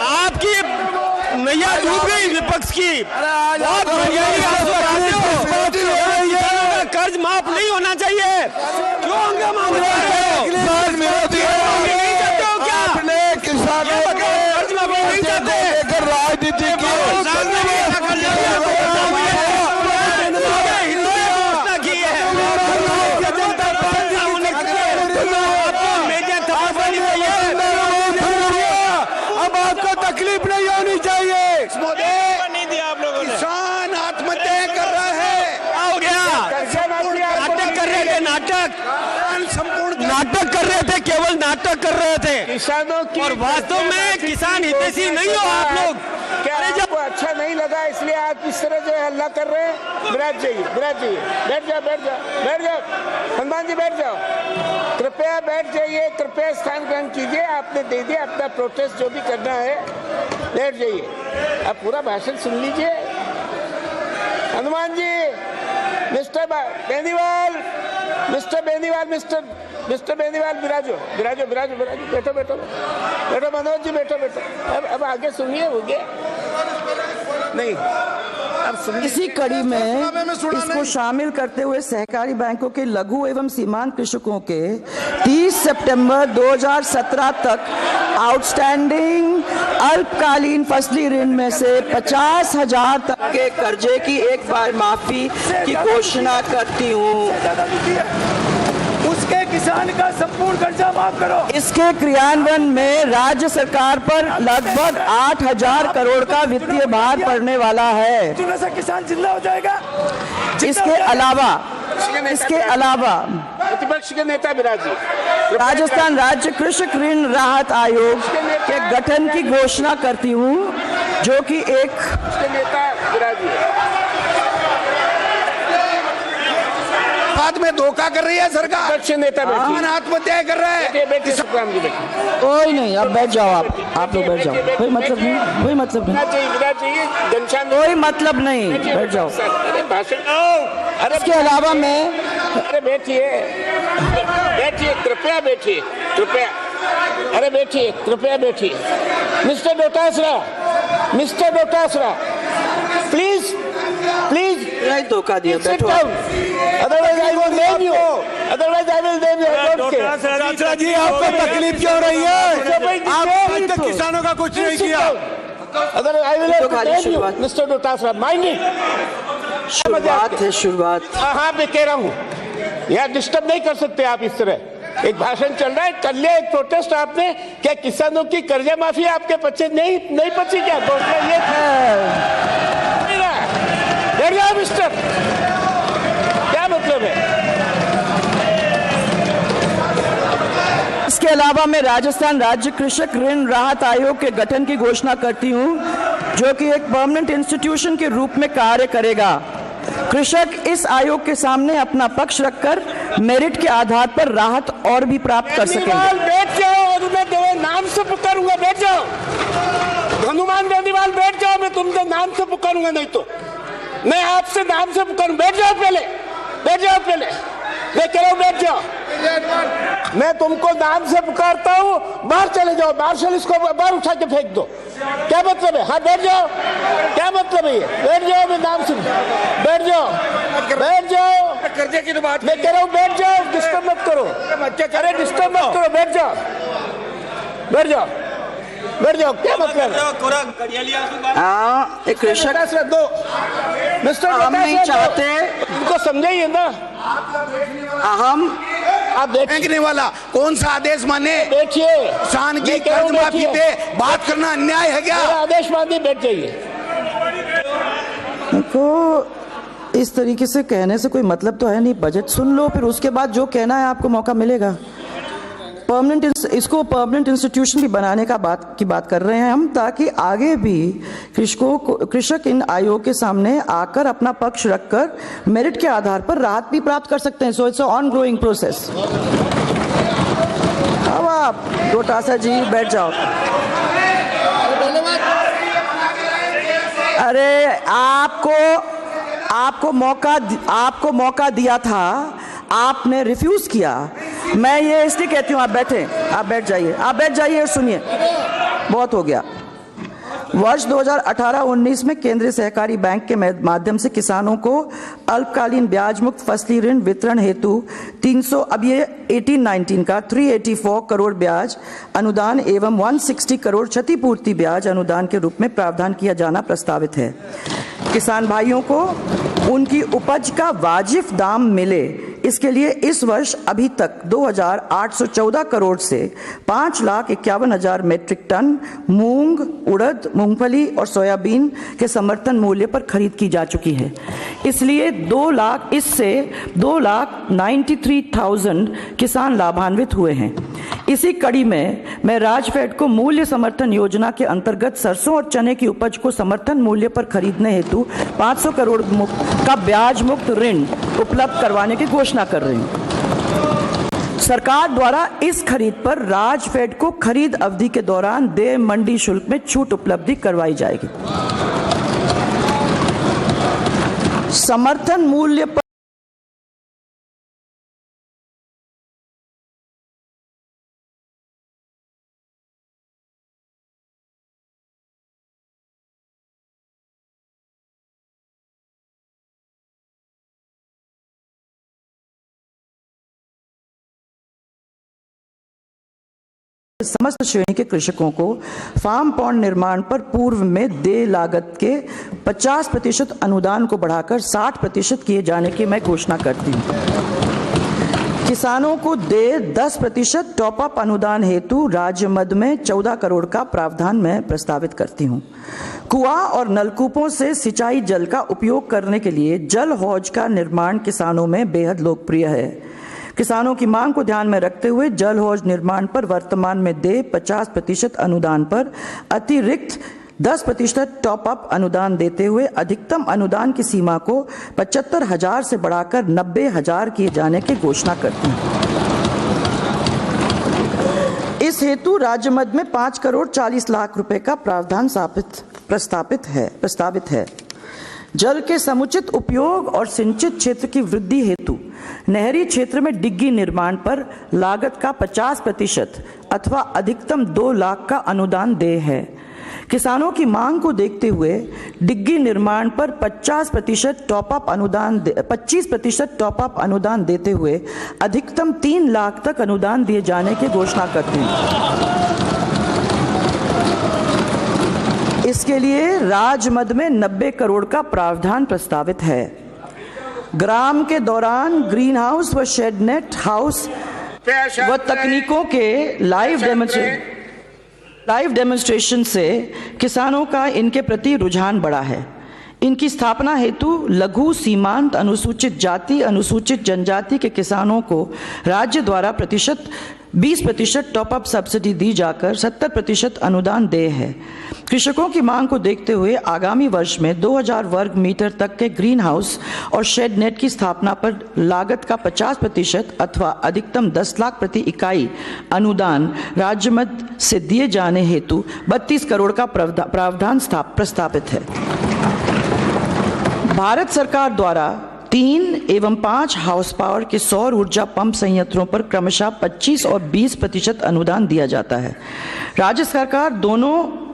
आपकी नैया डूब गई विपक्ष की। कर्ज माफ नहीं होना चाहिए। क्यों हंगामा नहीं चाहते हो क्या? किसानों के कर्ज माफ नहीं चाहते। राजनीति की अब आपको तकलीफ नहीं होनी चाहिए। नहीं दिया आप लोगों ने। किसान आत्महत्या कर रहा है। हो गया नाटक कर रहे थे। नाटक कर रहे थे, केवल नाटक कर रहे थे किसानों की। और वास्तव में किसान हितैषी नहीं हो आप लोग। क्या जब अच्छा नहीं लगा इसलिए आप इस तरह जो हल्ला कर रहे हैं? विराज जाइए, बैठ जाओ हनुमान जी, बैठ जाओ, कृपया बैठ जाइए, कृपया स्थान ग्रहण कीजिए। आपने दे दिया अपना प्रोटेस्ट जो भी करना है, बैठ जाइए। आप पूरा भाषण सुन लीजिए। हनुमान जी, मिस्टर बेनीवाल विराजो, बैठो मनोज जी, बैठो। अब आगे सुनिए, हो गया नहीं। इसी कड़ी में इसको शामिल करते हुए सहकारी बैंकों के लघु एवं सीमांत कृषकों के 30 सितंबर 2017 तक आउटस्टैंडिंग अल्पकालीन फसली ऋण में से 50,000 तक के कर्जे की एक बार माफी की घोषणा करती हूँ। उसके किसान का संपूर्ण कर्जा माफ करो। इसके क्रियान्वयन में राज्य सरकार पर लगभग 8,000 करोड़ का वित्तीय भार पड़ने वाला है। किसान जिंदा हो जाएगा। इसके अलावा प्रतिपक्ष के नेता विराजी, राजस्थान राज्य कृषक ऋण राहत आयोग के गठन की घोषणा करती हूँ, जो कि एक नेता विराजी बाद में धोखा कर रही है सरकार। नेता आत्महत्या कर रहा है। कोई नहीं, अब बैठ जाओ, आप लोग बैठ जाओ। कोई मतलब नहीं, कोई मतलब नहीं, कोई मतलब नहीं, बैठ जाओ। इसके अलावा मैं बैठिए, कृपया बैठिए, कृपया बैठिए। मिस्टर डोटासरा, प्लीज नहीं धोखा दिया, बैठो। Otherwise I will name you. चाचा जी, आपको तकलीफ क्यों हो रही है? आप तक किसानों का कुछ नहीं किया। मिस्टर डोटासरा, माइंड शुरुआत है, शुरुआत। हाँ, मैं कह रहा हूँ, यहाँ डिस्टर्ब नहीं कर सकते आप इस तरह। एक भाषण चल रहा है, कर लिया एक प्रोटेस्ट आपने। क्या किसानों की कर्जा माफी आपके बच्चे नहीं पची क्या? घोषणा ये बैठ जाओ मिस्टर, क्या मतलब है? इसके अलावा मैं राजस्थान राज्य कृषक ऋण राहत आयोग के गठन की घोषणा करती हूं, जो कि एक परमानेंट इंस्टीट्यूशन के रूप में कार्य करेगा। कृषक इस आयोग के सामने अपना पक्ष रखकर मेरिट के आधार पर राहत और भी प्राप्त कर सकेंगे। बैठ जाओ और मैं नाम से पुकारूंगा, बैठ जाओ। हनुमान बेनीवाल, बैठ जाओ, मैं तुमसे नाम से पुकारूंगा, नहीं तो मैं आपसे नाम से पुकारूं। बैठ जाओ पहले, मैं कह रहा हूं बैठ जाओ। मैं तुमको नाम से पुकारता हूं, बाहर चले जाओ। मार्शल इसको बाहर उठा के फेंक दो। क्या मतलब है? हाँ, बैठ जाओ। क्या मतलब है ये? बैठ जाओ, मैं नाम से बैठ जाओ। कर्जे की बात मैं कह रहा हूं, बैठ जाओ, डिस्टर्ब मत करो। अरे डिस्टर्ब मत करो, बैठ जाओ। क्या मतलब है? एक कृषक दो मिस्टर, हम नहीं चाहते, इनको समझाइए ना। आप देखने वाला कौन सा आदेश माने? बैठिए, किसान की कर्ज माफी पे बात करना अन्याय है क्या? आदेश मानिए, बैठ जाइए। देखो, इस तरीके से कहने से कोई मतलब तो है नहीं। बजट सुन लो, फिर उसके बाद जो कहना है आपको मौका मिलेगा। इसको परमानेंट इंस्टीट्यूशन भी बनाने की बात कर रहे हैं हम, ताकि आगे भी कृषक इन आयोग के सामने आकर अपना पक्ष रखकर मेरिट के आधार पर राहत भी प्राप्त कर सकते हैं। So it's on growing process. अब आप डोटासरा जी बैठ जाओ। अरे आपको मौका दिया था, आपने रिफ्यूज किया। मैं ये इसलिए कहती हूँ आप बैठ जाइए और सुनिए। बहुत हो गया। वर्ष 2018-19 में केंद्रीय सहकारी बैंक के माध्यम से किसानों को अल्पकालीन ब्याज मुक्त फसली ऋण वितरण हेतु 300, अब ये 18-19 का 384 करोड़ ब्याज अनुदान एवं 160 करोड़ क्षतिपूर्ति ब्याज अनुदान के रूप में प्रावधान किया जाना प्रस्तावित है। किसान भाइयों को उनकी उपज का वाजिब दाम मिले, इसके लिए इस वर्ष अभी तक 2,814 करोड़ से 5,51,000 मीट्रिक टन मूंग, उड़द, मूंगफली और सोयाबीन के समर्थन मूल्य पर खरीद की जा चुकी है। इसलिए 2,93,000 किसान लाभान्वित हुए हैं। इसी कड़ी में मैं राजफेड को मूल्य समर्थन योजना के अंतर्गत सरसों और चने की उपज को समर्थन मूल्य पर खरीदने हेतु 500 करोड़ का ब्याज मुक्त ऋण उपलब्ध करवाने की घोषणा कर रही हूं। सरकार द्वारा इस खरीद पर राजफेड को खरीद अवधि के दौरान देय मंडी शुल्क में छूट उपलब्ध करवाई जाएगी। समर्थन मूल्य पर समस्त श्रेणी के कृषकों को फार्म पॉन्ड निर्माण पर पूर्व में देय लागत के 50% अनुदान को बढ़ाकर 60% किए जाने की मैं घोषणा करती हूँ। किसानों को देय 10% टॉप अप अनुदान हेतु राज्य मद में 14 करोड़ का प्रावधान मैं प्रस्तावित करती हूँ। कुआं और नलकूपों से सिंचाई जल का उपयोग करने के लिए जल हौज का निर्माण किसानों में बेहद लोकप्रिय है। किसानों की मांग को ध्यान में रखते हुए जल हौज निर्माण पर वर्तमान में देय 50% अनुदान पर अतिरिक्त 10% टॉप अप अनुदान देते हुए अधिकतम अनुदान की सीमा को 75,000 से बढ़ाकर 90,000 किए जाने की घोषणा करती हूँ। इस हेतु राज्य मद में 5 करोड़ 40 लाख रुपए का प्रावधान प्रस्तावित है। जल के समुचित उपयोग और सिंचित क्षेत्र की वृद्धि हेतु नहरी क्षेत्र में डिग्गी निर्माण पर लागत का 50% अथवा अधिकतम 2 लाख का अनुदान देय है। किसानों की मांग को देखते हुए डिग्गी निर्माण पर 25% टॉप अप अनुदान देते हुए अधिकतम 3 लाख तक अनुदान दिए जाने की घोषणा करती हूँ। इसके लिए राजमद में 90 करोड़ का प्रावधान प्रस्तावित है। ग्राम के दौरान ग्रीन हाउस व शेड नेट हाउस व तकनीकों के लाइव डेमोन्स्ट्रेशन से किसानों का इनके प्रति रुझान बढ़ा है। इनकी स्थापना हेतु लघु, सीमांत, अनुसूचित जाति, अनुसूचित जनजाति के किसानों को राज्य द्वारा 20% टॉप अप सब्सिडी दी जाकर 70% अनुदान देय है। कृषकों की मांग को देखते हुए आगामी वर्ष में 2000 वर्ग मीटर तक के ग्रीन हाउस और शेड नेट की स्थापना पर लागत का 50% अथवा अधिकतम 10 लाख प्रति इकाई अनुदान राज्य मद से दिए जाने हेतु 32 करोड़ का प्रावधान प्रस्तावित है। भारत सरकार द्वारा 3 एवं 5 हाउस पावर के सौर ऊर्जा पंप संयंत्रों पर क्रमशः 25 और 20% अनुदान दिया जाता है। राज्य सरकार दोनों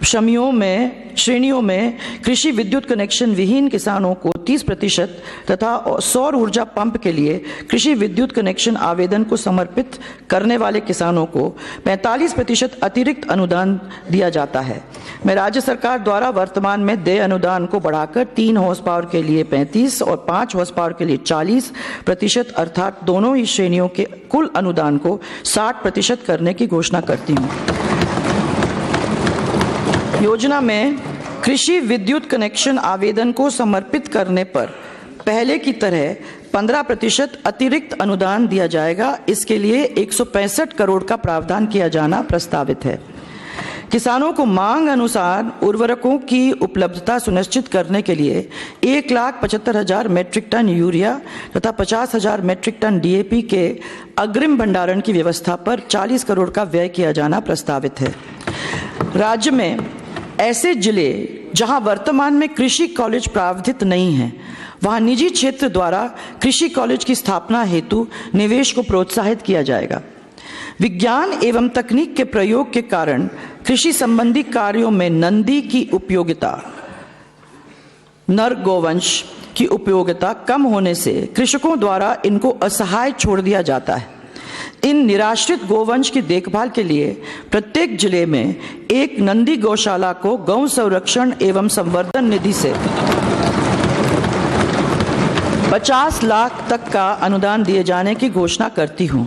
श्रेणियों में कृषि विद्युत कनेक्शन विहीन किसानों को 30% तथा सौर ऊर्जा पंप के लिए कृषि विद्युत कनेक्शन आवेदन को समर्पित करने वाले किसानों को 45% अतिरिक्त अनुदान दिया जाता है। मैं राज्य सरकार द्वारा वर्तमान में देय अनुदान को बढ़ाकर 3 हॉर्स पावर के लिए 35 और 5 हॉर्स पावर के लिए 40% अर्थात दोनों ही श्रेणियों के कुल अनुदान को 60% करने की घोषणा करती हूँ। योजना में कृषि विद्युत कनेक्शन आवेदन को समर्पित करने पर पहले की तरह 15% अतिरिक्त अनुदान दिया जाएगा। इसके लिए 165 करोड़ का प्रावधान किया जाना प्रस्तावित है। किसानों को मांग अनुसार उर्वरकों की उपलब्धता सुनिश्चित करने के लिए 1,75,000 मीट्रिक टन यूरिया तथा 50,000 मीट्रिक टन DAP के अग्रिम भंडारण की व्यवस्था पर 40 करोड़ का व्यय किया जाना प्रस्तावित है। राज्य में ऐसे जिले जहां वर्तमान में कृषि कॉलेज प्रावधानित नहीं है, वहां निजी क्षेत्र द्वारा कृषि कॉलेज की स्थापना हेतु निवेश को प्रोत्साहित किया जाएगा। विज्ञान एवं तकनीक के प्रयोग के कारण कृषि संबंधी कार्यों में नंदी की उपयोगिता, नर गोवंश की उपयोगिता कम होने से कृषकों द्वारा इनको असहाय छोड़ दिया जाता है। इन निराश्रित गोवंश की देखभाल के लिए प्रत्येक जिले में एक नंदी गौशाला को गौ संरक्षण एवं संवर्धन निधि से 50 लाख तक का अनुदान दिए जाने की घोषणा करती हूं।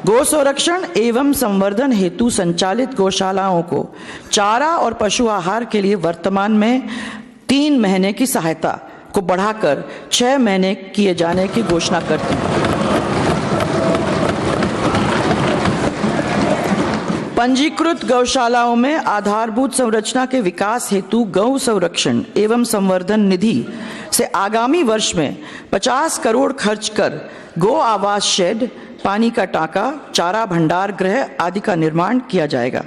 गौ संरक्षण एवं संवर्धन हेतु संचालित गौशालाओं को चारा और पशु आहार के लिए वर्तमान में 3 महीने की सहायता को बढ़ाकर 6 महीने किए जाने की घोषणा करती हूं। पंजीकृत गौशालाओं में आधारभूत संरचना के विकास हेतु गौ संरक्षण एवं संवर्धन निधि से आगामी वर्ष में 50 करोड़ खर्च कर गौ आवास शेड, पानी का टांका, चारा भंडार गृह आदि का निर्माण किया जाएगा।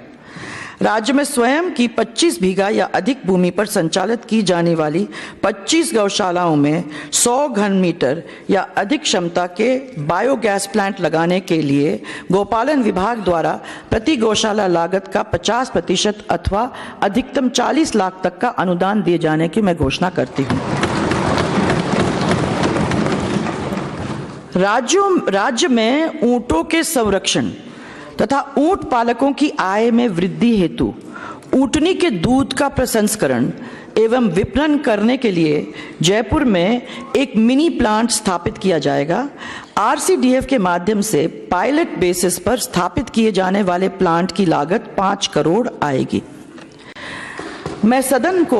राज्य में स्वयं की 25 बीघा या अधिक भूमि पर संचालित की जाने वाली 25 गौशालाओं में 100 घन मीटर या अधिक क्षमता के बायोगैस प्लांट लगाने के लिए गौपालन विभाग द्वारा प्रति गौशाला लागत का 50% अथवा अधिकतम 40 लाख तक का अनुदान दिए जाने की मैं घोषणा करती हूँ। राज्य में ऊंटों के संरक्षण तथा ऊंट पालकों की आय में वृद्धि हेतु ऊंटनी के दूध का प्रसंस्करण एवं विपणन करने के लिए जयपुर में एक मिनी प्लांट स्थापित किया जाएगा। RCDF के माध्यम से पायलट बेसिस पर स्थापित किए जाने वाले प्लांट की लागत 5 करोड़ आएगी। मैं सदन को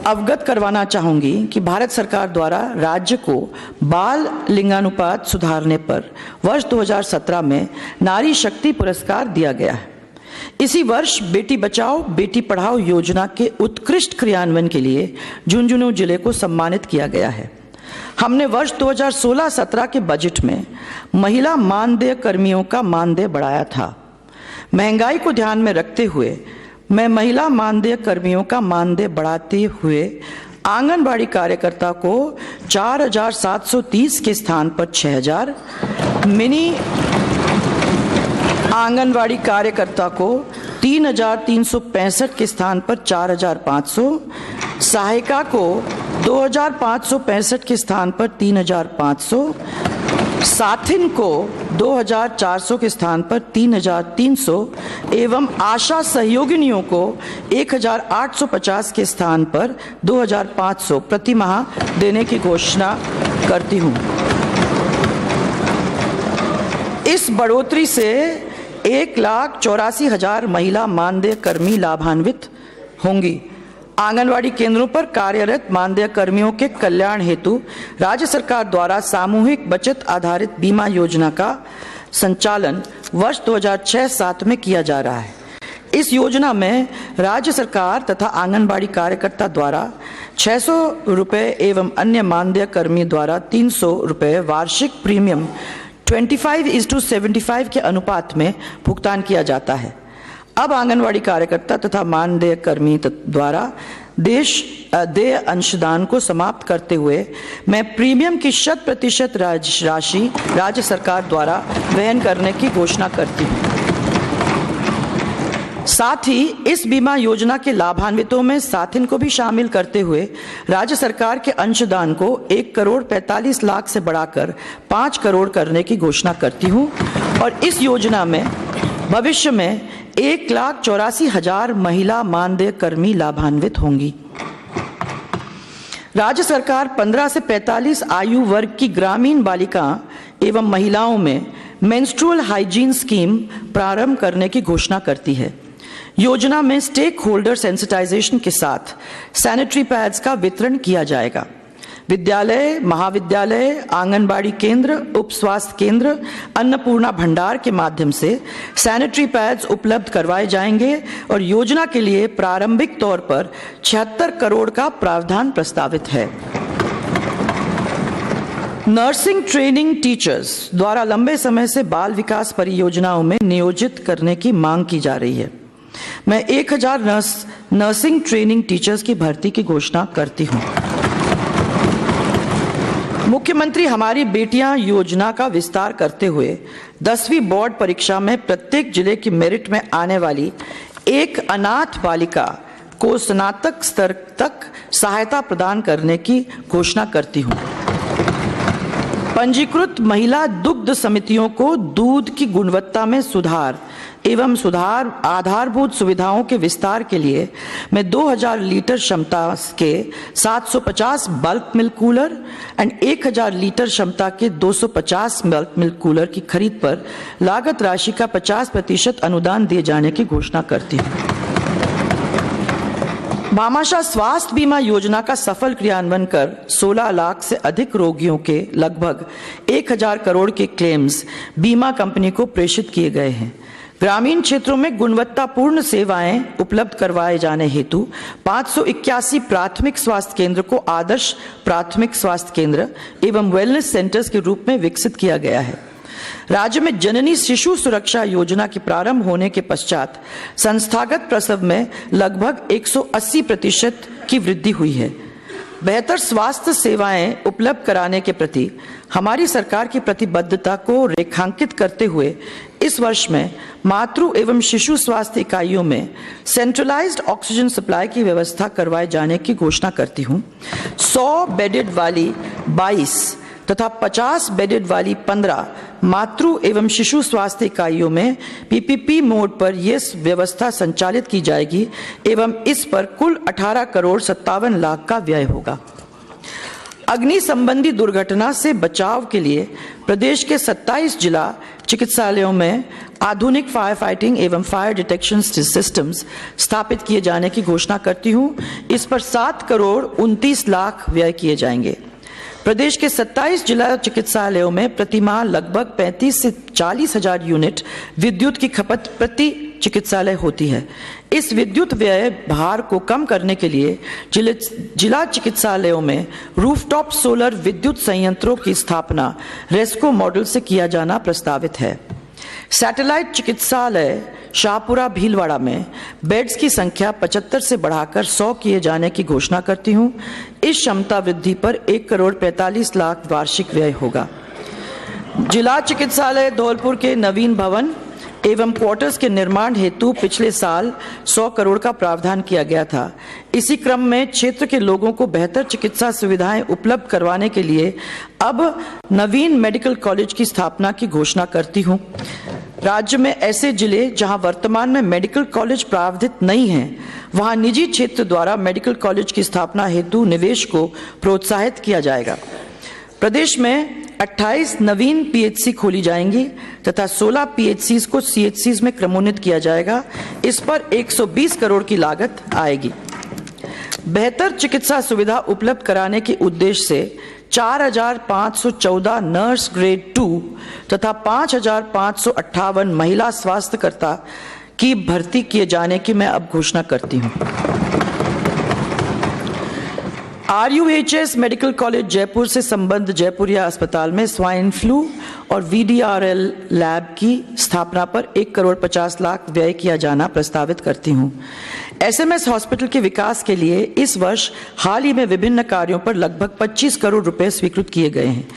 अवगत करवाना चाहूंगी कि भारत सरकार द्वारा राज्य को बाल लिंगानुपात सुधारने पर वर्ष 2017 में नारी शक्ति पुरस्कार दिया गया है। इसी वर्ष बेटी बचाओ बेटी पढ़ाओ योजना के उत्कृष्ट क्रियान्वयन के लिए झुंझुनू जिले को सम्मानित किया गया है। हमने वर्ष 2016-17 के बजट में महिला मानदेय कर्मियों का मानदेय बढ़ाया था। महंगाई को ध्यान में रखते हुए मैं महिला मानदेय कर्मियों का मानदेय बढ़ाते हुए आंगनबाड़ी कार्यकर्ता को 4,730 के स्थान पर 6,000, मिनी आंगनबाड़ी कार्यकर्ता को 3,365 के स्थान पर 4,500, सहायिका को 2,565 के स्थान पर 3,500, साथिन को 2,400 के स्थान पर 3,300 एवं आशा सहयोगिनियों को 1,850 के स्थान पर 2,500 प्रति माह देने की घोषणा करती हूं। इस बढ़ोतरी से 1,84,000 महिला मानदेय कर्मी लाभान्वित होंगी। आंगनवाड़ी केंद्रों पर कार्यरत मानदेय कर्मियों के कल्याण हेतु राज्य सरकार द्वारा सामूहिक बचत आधारित बीमा योजना का संचालन वर्ष 2006-07 में किया जा रहा है। इस योजना में राज्य सरकार तथा आंगनबाड़ी कार्यकर्ता द्वारा 600 रुपए एवं अन्य मानदेय कर्मी द्वारा 300 रुपए वार्षिक प्रीमियम 25:75 के अनुपात में भुगतान किया जाता है। अब आंगनवाड़ी कार्यकर्ता तथा मानदेय कर्मी द्वारा देय अंशदान को समाप्त करते हुए मैं प्रीमियम की 100% राशि राज्य सरकार द्वारा वहन करने की घोषणा करती हूँ। साथ ही इस बीमा योजना के लाभान्वितों में साथिन को भी शामिल करते हुए राज्य सरकार के अंशदान को 1,45 लाख से बढ़ाकर 5 करोड़ करने की घोषणा करती हूँ और इस योजना में भविष्य में 1,84,000 महिला मानदेय कर्मी लाभान्वित होंगी। राज्य सरकार 15 से 45 आयु वर्ग की ग्रामीण बालिका एवं महिलाओं में मेंस्ट्रुअल हाइजीन स्कीम प्रारंभ करने की घोषणा करती है। योजना में स्टेक होल्डर सेंसिटाइजेशन के साथ सैनिटरी पैड्स का वितरण किया जाएगा। विद्यालय, महाविद्यालय, आंगनबाड़ी केंद्र, उप स्वास्थ्य केंद्र, अन्नपूर्णा भंडार के माध्यम से सैनिटरी पैड्स उपलब्ध करवाए जाएंगे और योजना के लिए प्रारंभिक तौर पर 76 करोड़ का प्रावधान प्रस्तावित है। नर्सिंग ट्रेनिंग टीचर्स द्वारा लंबे समय से बाल विकास परियोजनाओं में नियोजित करने की मांग की जा रही है। मैं 1000 नर्सिंग ट्रेनिंग टीचर्स की भर्ती की घोषणा करती हूं। मुख्यमंत्री हमारी बेटियां योजना का विस्तार करते हुए 10वीं बोर्ड परीक्षा में प्रत्येक जिले की मेरिट में आने वाली एक अनाथ बालिका को स्नातक स्तर तक सहायता प्रदान करने की घोषणा करती हूं। पंजीकृत महिला दुग्ध समितियों को दूध की गुणवत्ता में सुधार एवं आधारभूत सुविधाओं के विस्तार के लिए मैं 2000 लीटर क्षमता के 750 bulk milk cooler and 1000 litre क्षमता के 250 बल्क मिल्क कूलर की खरीद पर लागत राशि का 50% अनुदान दिए जाने की घोषणा करती हूँ। भामाशाह स्वास्थ्य बीमा योजना का सफल क्रियान्वयन कर 16 लाख से अधिक रोगियों के लगभग 1000 करोड़ के क्लेम्स बीमा कंपनी को प्रेषित किए गए हैं। ग्रामीण क्षेत्रों में गुणवत्तापूर्ण सेवाएं उपलब्ध करवाए जाने हेतु 581 प्राथमिक स्वास्थ्य केंद्र को आदर्श प्राथमिक स्वास्थ्य केंद्र एवं वेलनेस सेंटर्स के रूप में विकसित किया गया है। राज्य में जननी शिशु सुरक्षा योजना के प्रारंभ होने के पश्चात संस्थागत प्रसव में लगभग 180% की वृद्धि हुई है। बेहतर स्वास्थ्य सेवाएं उपलब्ध कराने के प्रति हमारी सरकार की प्रतिबद्धता को रेखांकित करते हुए इस वर्ष में मातृ एवं शिशु स्वास्थ्य इकाइयों में सेंट्रलाइज्ड ऑक्सीजन सप्लाई की व्यवस्था करवाए जाने की घोषणा करती हूं। 100 बेडेड वाली 22 तथा 50 बेडेड वाली 15 मातृ एवं शिशु स्वास्थ्य इकाइयों में पीपीपी मोड पर यह व्यवस्था संचालित की जाएगी एवं इस पर कुल 18 करोड़ 57 लाख का व्यय होगा। अग्नि संबंधी दुर्घटना से बचाव के लिए प्रदेश के 27 जिला चिकित्सालयों में आधुनिक फायर फाइटिंग एवं फायर डिटेक्शन सिस्टम्स स्थापित किए जाने की घोषणा करती हूं। इस पर 7 करोड़ 29 लाख व्यय किए जाएंगे। प्रदेश के 27 जिला चिकित्सालयों में प्रतिमाह लगभग 35 से 40 हजार यूनिट विद्युत की खपत प्रति चिकित्सालय होती है। इस विद्युत व्यय भार को कम करने के लिए जिला चिकित्सालयों में रूफटॉप सोलर विद्युत संयंत्रों की स्थापना रेस्को मॉडल से किया जाना प्रस्तावित है। सैटेलाइट चिकित्सालय शाहपुरा भीलवाड़ा में बेड्स की संख्या 75 से बढ़ाकर 100 किए जाने की घोषणा करती हूं। इस क्षमता वृद्धि पर 1 करोड़ 45 लाख वार्षिक व्यय होगा। जिला चिकित्सालय धौलपुर के नवीन भवन एवं क्वार्टर्स के निर्माण हेतु पिछले साल 100 करोड़ का प्रावधान किया गया था। इसी क्रम में क्षेत्र के लोगों को बेहतर चिकित्सा सुविधाएं उपलब्ध करवाने के लिए अब नवीन मेडिकल कॉलेज की स्थापना की घोषणा करती हूं। राज्य में ऐसे जिले जहां वर्तमान में मेडिकल कॉलेज प्रावधानित नहीं है, वहां निजी क्षेत्र द्वारा मेडिकल कॉलेज की स्थापना हेतु निवेश को प्रोत्साहित किया जाएगा। प्रदेश में 28 नवीन पीएचसी खोली जाएंगी तथा 16 पीएचसीज को सीएचसीज में क्रमोन्नत किया जाएगा। इस पर 120 करोड़ की लागत आएगी। बेहतर चिकित्सा सुविधा उपलब्ध कराने के उद्देश्य से 4514 नर्स ग्रेड 2 तथा 5558 महिला स्वास्थ्यकर्ता की भर्ती किए जाने की मैं अब घोषणा करती हूं। RUHS मेडिकल कॉलेज जयपुर से संबद्ध जयपुरिया अस्पताल में स्वाइन फ्लू और VDRL लैब की स्थापना पर 1 करोड़ 50 लाख व्यय किया जाना प्रस्तावित करती हूं। SMS हॉस्पिटल के विकास के लिए इस वर्ष हाल ही में विभिन्न कार्यों पर लगभग 25 करोड़ रुपए स्वीकृत किए गए हैं।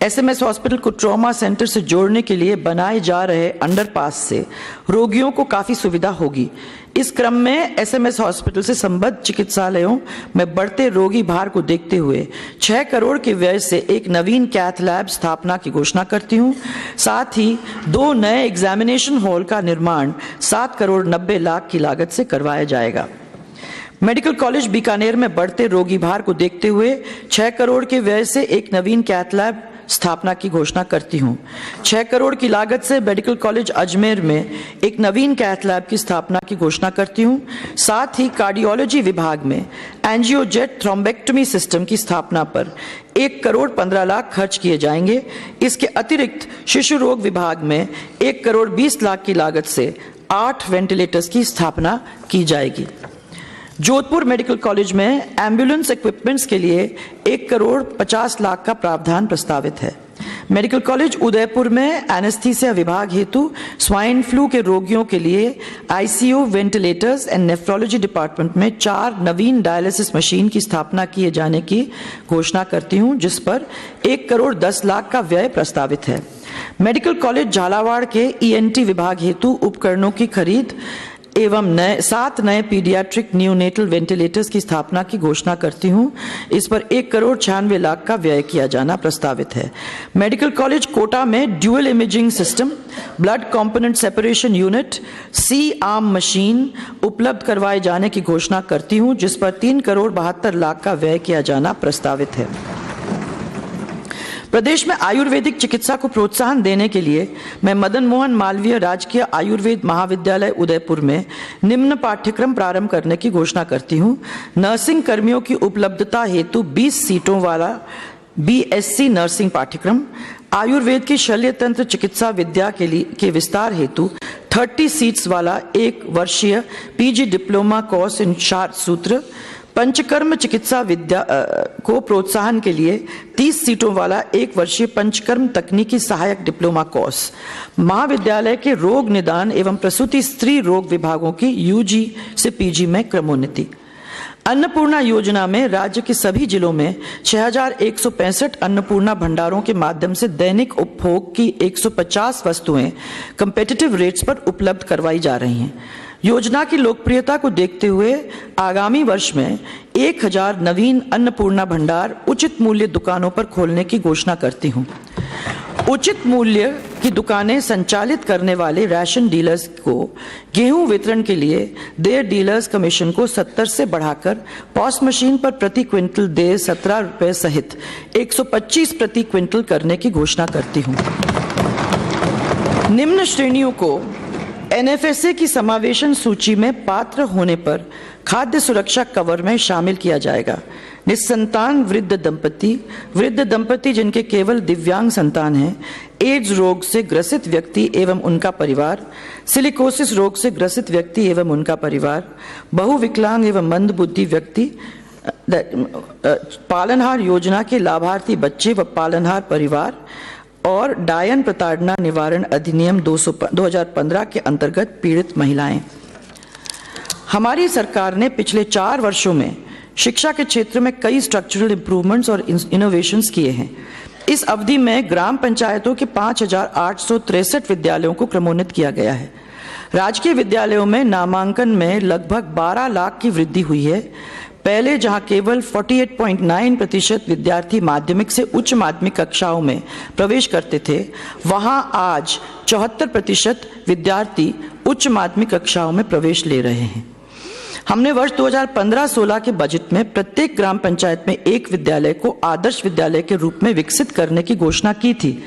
SMS हॉस्पिटल को ट्रॉमा सेंटर से जोड़ने के लिए बनाए जा रहे अंडरपास से रोगियों को काफी सुविधा होगी। इस क्रम में SMS हॉस्पिटल से संबद्ध चिकित्सालयों में बढ़ते रोगी भार को देखते हुए 6 करोड़ के व्यय से एक नवीन कैथ लैब स्थापना की घोषणा करती हूं। साथ ही 2 नए एग्जामिनेशन हॉल का निर्माण 7 करोड़ 90 लाख की लागत से करवाया जाएगा। मेडिकल कॉलेज बीकानेर में बढ़ते रोगी भार को देखते हुए 6 करोड़ के व्यय से एक नवीन कैथ लैब स्थापना की घोषणा करती हूँ। 6 करोड़ की लागत से मेडिकल कॉलेज अजमेर में एक नवीन कैथ लैब की स्थापना की घोषणा करती हूँ। साथ ही कार्डियोलॉजी विभाग में एंजियोजेट थ्रोम्बेक्टमी सिस्टम की स्थापना पर 1 करोड़ 15 लाख खर्च किए जाएंगे। इसके अतिरिक्त शिशु रोग विभाग में 1 करोड़ 20 लाख की लागत से 8 वेंटिलेटर्स की स्थापना की जाएगी। जोधपुर मेडिकल कॉलेज में एम्बुलेंस इक्विपमेंट्स के लिए 1 करोड़ 50 लाख का प्रावधान प्रस्तावित है। मेडिकल कॉलेज उदयपुर में एनेस्थीसिया विभाग हेतु स्वाइन फ्लू के रोगियों के लिए ICU ventilators and nephrology department में 4 नवीन डायलिसिस मशीन की स्थापना किए जाने की घोषणा करती हूं, जिस पर 1 करोड़ 10 लाख का व्यय प्रस्तावित है। मेडिकल कॉलेज झालावाड़ के ईएनटी विभाग हेतु उपकरणों की खरीद एवं 7 नए पीडियाट्रिक न्यूनेटल वेंटिलेटर्स की स्थापना की घोषणा करती हूं। इस पर 1 करोड़ 96 लाख का व्यय किया जाना प्रस्तावित है। मेडिकल कॉलेज कोटा में dual imaging system, blood component separation unit, C arm machine उपलब्ध करवाए जाने की घोषणा करती हूं, जिस पर 3 करोड़ 72 लाख का व्यय किया जाना प्रस्तावित है। प्रदेश में आयुर्वेदिक चिकित्सा को प्रोत्साहन देने के लिए मैं मदन मोहन मालवीय राजकीय आयुर्वेद महाविद्यालय उदयपुर में निम्न पाठ्यक्रम प्रारंभ करने की घोषणा करती हूं। नर्सिंग कर्मियों की उपलब्धता हेतु 20 सीटों वाला बीएससी नर्सिंग पाठ्यक्रम, आयुर्वेद की शल्य तंत्र चिकित्सा विद्या के विस्तार हेतु 30 सीट्स वाला 1 वर्षीय पीजी डिप्लोमा कोर्स इन 4 सूत्र, पंचकर्म चिकित्सा विद्या को प्रोत्साहन के लिए 30 सीटों वाला 1 वर्षीय पंचकर्म तकनीकी सहायक डिप्लोमा कोर्स, महाविद्यालय के रोग निदान एवं प्रसूति स्त्री रोग विभागों की यूजी से पीजी में क्रमोन्नति। अन्नपूर्णा योजना में राज्य के सभी जिलों में 6165 अन्नपूर्णा भंडारों के माध्यम से दैनिक उपभोग की 150 वस्तुएं कम्पिटिटिव रेट्स पर उपलब्ध करवाई जा रही हैं। योजना की लोकप्रियता को देखते हुए आगामी वर्ष में 1000 नवीन अन्नपूर्णा भंडार उचित मूल्य दुकानों पर खोलने की घोषणा करती हूं। उचित मूल्य की दुकानें संचालित करने वाले राशन डीलर्स को गेहूं वितरण के लिए देय डीलर्स कमीशन को 70 से बढ़ाकर पॉस मशीन पर प्रति क्विंटल देय 17 रुपए सहित 125 प्रति क्विंटल करने की घोषणा करती हूं। निम्न श्रेणियों को एनएफएसए की समावेशन सूची में पात्र होने पर खाद्य सुरक्षा कवर में शामिल किया जाएगा। निस्संतान वृद्ध दंपति जिनके केवल दिव्यांग संतान हैं, एड्स रोग से ग्रसित व्यक्ति एवं उनका परिवार, सिलिकोसिस रोग से ग्रसित व्यक्ति एवं उनका परिवार, बहुविकलांग एवं मंदबुद्धि व्यक्ति, पालनहार योजना के लाभार्थी बच्चे व पालनहार परिवार और डायन प्रताड़ना निवारण अधिनियम 2015 के अंतर्गत पीड़ित महिलाएं। हमारी सरकार ने पिछले 4 वर्षों में शिक्षा के क्षेत्र में कई स्ट्रक्चरल इंप्रूवमेंट्स और इनोवेशंस किए हैं। इस अवधि में ग्राम पंचायतों के 5863 विद्यालयों को क्रमोन्नत किया गया है। राजकीय विद्यालयों में नामांकन में लगभग 12 लाख की वृद्धि हुई है। पहले जहां केवल 48.9% विद्यार्थी माध्यमिक से उच्च माध्यमिक कक्षाओं में प्रवेश करते थे, वहां आज 74% विद्यार्थी उच्च माध्यमिक कक्षाओं में प्रवेश ले रहे हैं। हमने वर्ष 2015-16 के बजट में प्रत्येक ग्राम पंचायत में एक विद्यालय को आदर्श विद्यालय के रूप में विकसित करने की घोषणा की थी।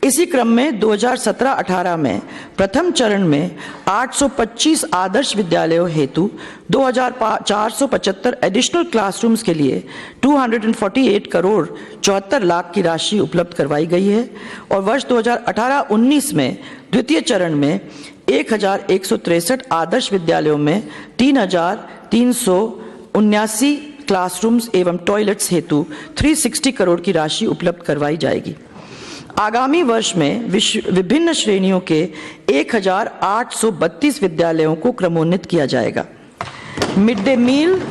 इसी क्रम में 2017-18 में प्रथम चरण में 825 आदर्श विद्यालयों हेतु 2475 एडिशनल क्लासरूम्स के लिए 248 करोड़ 74 लाख की राशि उपलब्ध करवाई गई है और वर्ष 2018-19 में द्वितीय चरण में 1163 आदर्श विद्यालयों में 3379 क्लासरूम्स एवं टॉयलेट्स हेतु 360 करोड़ की राशि उपलब्ध करवाई जाएगी। आगामी वर्ष में विभिन्न श्रेणियों के 1832 विद्यालयों को क्रमोन्नत किया जाएगा। मिड डे मील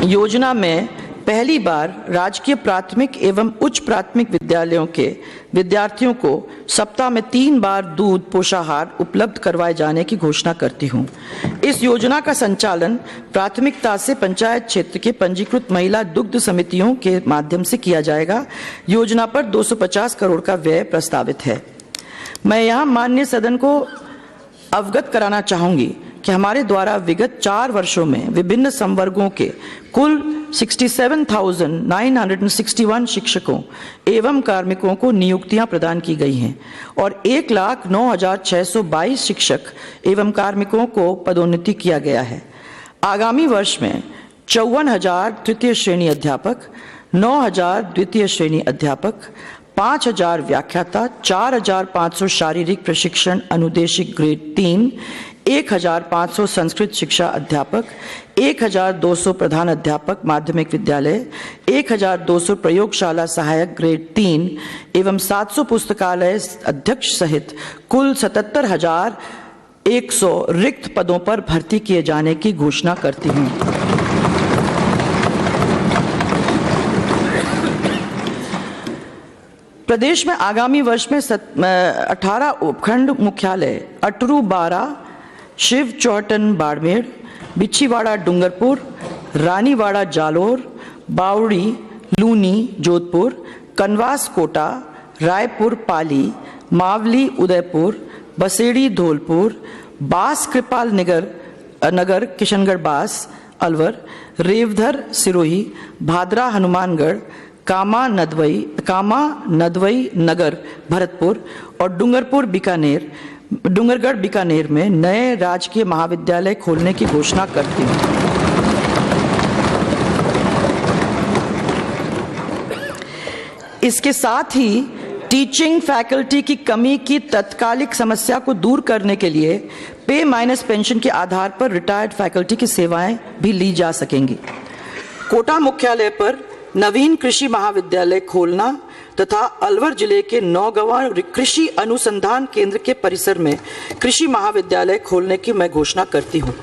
योजना में पहली बार राजकीय प्राथमिक एवं उच्च प्राथमिक विद्यालयों के विद्यार्थियों को सप्ताह में 3 बार दूध पोषाहार उपलब्ध करवाए जाने की घोषणा करती हूं। इस योजना का संचालन प्राथमिकता से पंचायत क्षेत्र के पंजीकृत महिला दुग्ध समितियों के माध्यम से किया जाएगा। योजना पर 250 करोड़ का व्यय प्रस्तावित है। मैं यहां माननीय सदन को अवगत कराना चाहूंगी कि हमारे द्वारा विगत 4 वर्षों में विभिन्न संवर्गों के कुल 67,961 शिक्षकों एवं कार्मिकों को नियुक्तियां प्रदान की गई हैं और 1,09,622 शिक्षक एवं कार्मिकों को पदोन्नति किया गया है। आगामी वर्ष में 54,000 तृतीय श्रेणी अध्यापक, 9,000 द्वितीय श्रेणी अध्यापक, 5,000 व्याख्याता, 4,500 शारीरिक प्रशिक्षण अनुदेशिक ग्रेड 3, 1,500 संस्कृत शिक्षा अध्यापक, 1,200 प्रधान अध्यापक माध्यमिक विद्यालय, 1,200 प्रयोगशाला सहायक ग्रेड 3 एवं 700 पुस्तकालय अध्यक्ष सहित कुल 77,100 रिक्त पदों पर भर्ती किए जाने की घोषणा करती हूँ। प्रदेश में आगामी वर्ष में 18 उपखंड मुख्यालय अटरू 12, शिव चौहटन बाड़मेर, बिछीवाड़ा डूंगरपुर, रानीवाड़ा जालोर, बावड़ी लूनी जोधपुर, कनवास कोटा, रायपुर पाली, मावली उदयपुर, बसेड़ी धौलपुर, बास कृपाल नगर किशनगढ़ बास अलवर, रेवधर सिरोही, भादरा हनुमानगढ़, कामा नदवई नगर भरतपुर और डूंगरगढ़ बीकानेर में नए राजकीय महाविद्यालय खोलने की घोषणा करती हूँ। इसके साथ ही टीचिंग फैकल्टी की कमी की तत्कालिक समस्या को दूर करने के लिए पे माइनस पेंशन के आधार पर रिटायर्ड फैकल्टी की सेवाएं भी ली जा सकेंगी। कोटा मुख्यालय पर नवीन कृषि महाविद्यालय खोलना तथा अलवर जिले के नौगंवा कृषि अनुसंधान केंद्र के परिसर में कृषि महाविद्यालय खोलने की मैं घोषणा करती हूँ।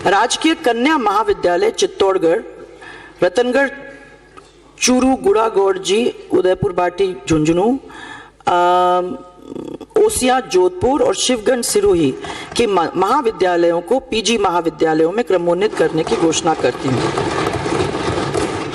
राजकीय कन्या महाविद्यालय चित्तौड़गढ़, रतनगढ़ चूरू गुड़ागौड़जी उदयपुर बाटी झुंझुनू, ओसिया जोधपुर और शिवगंज सिरोही के महाविद्यालयों को पीजी महाविद्यालयों में क्रमोन्नत करने की घोषणा करती हूँ।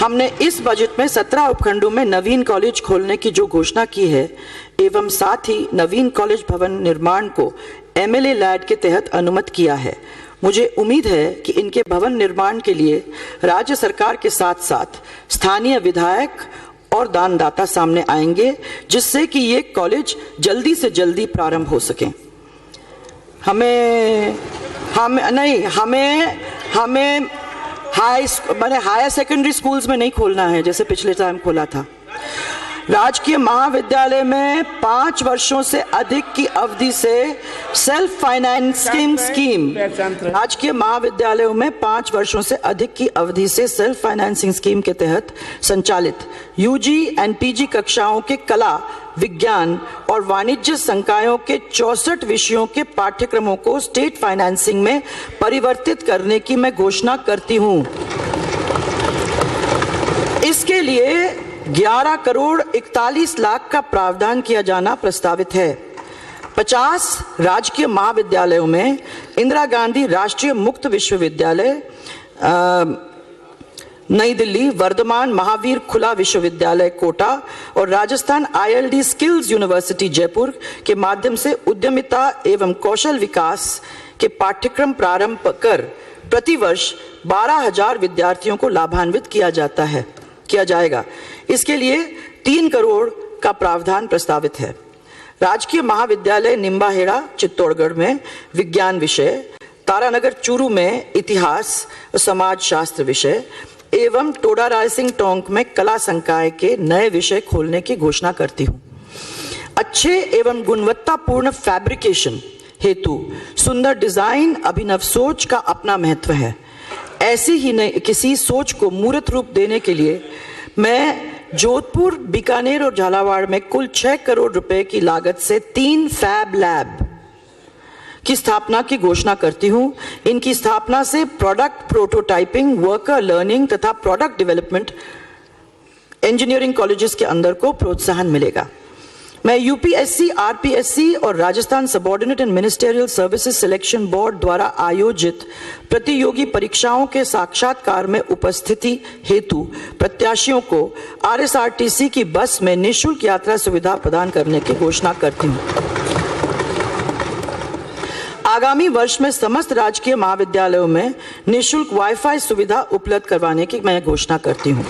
हमने इस बजट में 17 उपखंडों में नवीन कॉलेज खोलने की जो घोषणा की है एवं साथ ही नवीन कॉलेज भवन निर्माण को एमएलए लैड के तहत अनुमत किया है। मुझे उम्मीद है कि इनके भवन निर्माण के लिए राज्य सरकार के साथ साथ स्थानीय विधायक और दानदाता सामने आएंगे, जिससे कि ये कॉलेज जल्दी से जल्दी प्रारंभ हो सके। हमें हायर सेकेंडरी स्कूल्स में नहीं खोलना है जैसे पिछले टाइम खोला था। राजकीय महाविद्यालय में 5 वर्षों से अधिक की अवधि से सेल्फ फाइनेंसिंग स्कीम राजकीय महाविद्यालयों में 5 वर्षों से अधिक की अवधि से सेल्फ फाइनेंसिंग स्कीम के तहत संचालित यूजी एंड पीजी कक्षाओं के कला, विज्ञान और वाणिज्य संकायों के 64 विषयों के पाठ्यक्रमों को स्टेट फाइनेंसिंग में परिवर्तित करने की मैं घोषणा करती हूं। इसके लिए 11 करोड़ 41 लाख का प्रावधान किया जाना प्रस्तावित है। 50 राजकीय महाविद्यालयों में इंदिरा गांधी राष्ट्रीय मुक्त विश्वविद्यालय नई दिल्ली, वर्धमान महावीर खुला विश्वविद्यालय कोटा और Rajasthan ILD skills university Jaipur के माध्यम से उद्यमिता एवं कौशल विकास के पाठ्यक्रम प्रारंभ कर प्रतिवर्ष 12,000 विद्यार्थियों को लाभान्वित किया जाएगा। इसके लिए 3 करोड़ का प्रावधान प्रस्तावित है। राजकीय महाविद्यालय निम्बाहेड़ा चित्तौड़गढ़ में विज्ञान विषय, तारानगर चूरू में इतिहास और समाज शास्त्र विषय एवं टोडा रायसिंह टोंक में कला संकाय के नए विषय खोलने की घोषणा करती हूँ। अच्छे एवं गुणवत्तापूर्ण फैब्रिकेशन हेतु सुंदर डिजाइन, अभिनव सोच का अपना महत्व है। ऐसी ही किसी सोच को मूर्त रूप देने के लिए मैं जोधपुर, बीकानेर और झालावाड़ में कुल 6 करोड़ रुपए की लागत से 3 फैब लैब की स्थापना की घोषणा करती हूं। इनकी स्थापना से प्रोडक्ट प्रोटोटाइपिंग, वर्कर लर्निंग तथा प्रोडक्ट डेवलपमेंट इंजीनियरिंग कॉलेजेस के अंदर को प्रोत्साहन मिलेगा। मैं यूपीएससी, आरपीएससी और Rajasthan subordinate and ministerial services selection board द्वारा आयोजित प्रतियोगी परीक्षाओं के साक्षात्कार में उपस्थिति हेतु प्रत्याशियों को आरएसआरटीसी की बस में निःशुल्क यात्रा सुविधा प्रदान करने की घोषणा करती हूँ। आगामी आगामी वर्ष में समस्त राजकीय महाविद्यालयों में निःशुल्क वाईफाई सुविधा उपलब्ध करवाने की मैं घोषणा करती हूँ।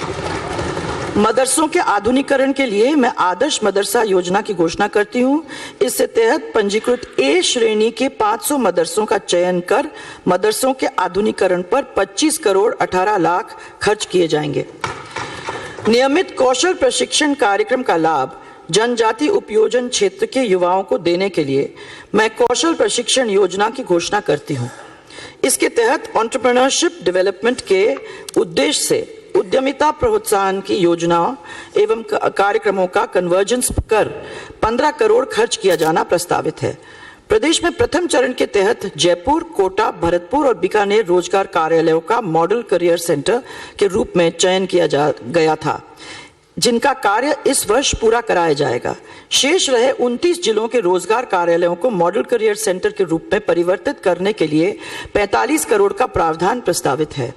मदरसों के आधुनिकीकरण के लिए मैं आदर्श मदरसा योजना की घोषणा करती हूँ। इसके तहत पंजीकृत ए श्रेणी के 500 मदरसों का चयन कर मदरसों के आधुनिकीकरण पर 25 करोड़ 18 लाख खर्च किए जाएंगे। नियमित कौशल प्रशिक्षण कार्यक्रम का लाभ जनजाति उपयोजन क्षेत्र के युवाओं को देने के लिए मैं कौशल प्रशिक्षण योजना की घोषणा करती हूँ। इसके तहत एंटरप्रेन्योरशिप डेवलपमेंट के उद्देश्य से उद्यमिता प्रोत्साहन की योजनाओं एवं कार्यक्रमों का कन्वर्जेंस कर 15 करोड़ खर्च किया जाना प्रस्तावित है। प्रदेश में प्रथम चरण के तहत जयपुर, कोटा, भरतपुर और बीकानेर रोजगार कार्यालयों का मॉडल करियर सेंटर के रूप में चयन किया गया था, जिनका कार्य इस वर्ष पूरा कराया जाएगा। शेष रहे 29 जिलों के रोजगार कार्यालयों को मॉडल करियर सेंटर के रूप में परिवर्तित करने के लिए 45 करोड़ का प्रावधान प्रस्तावित है।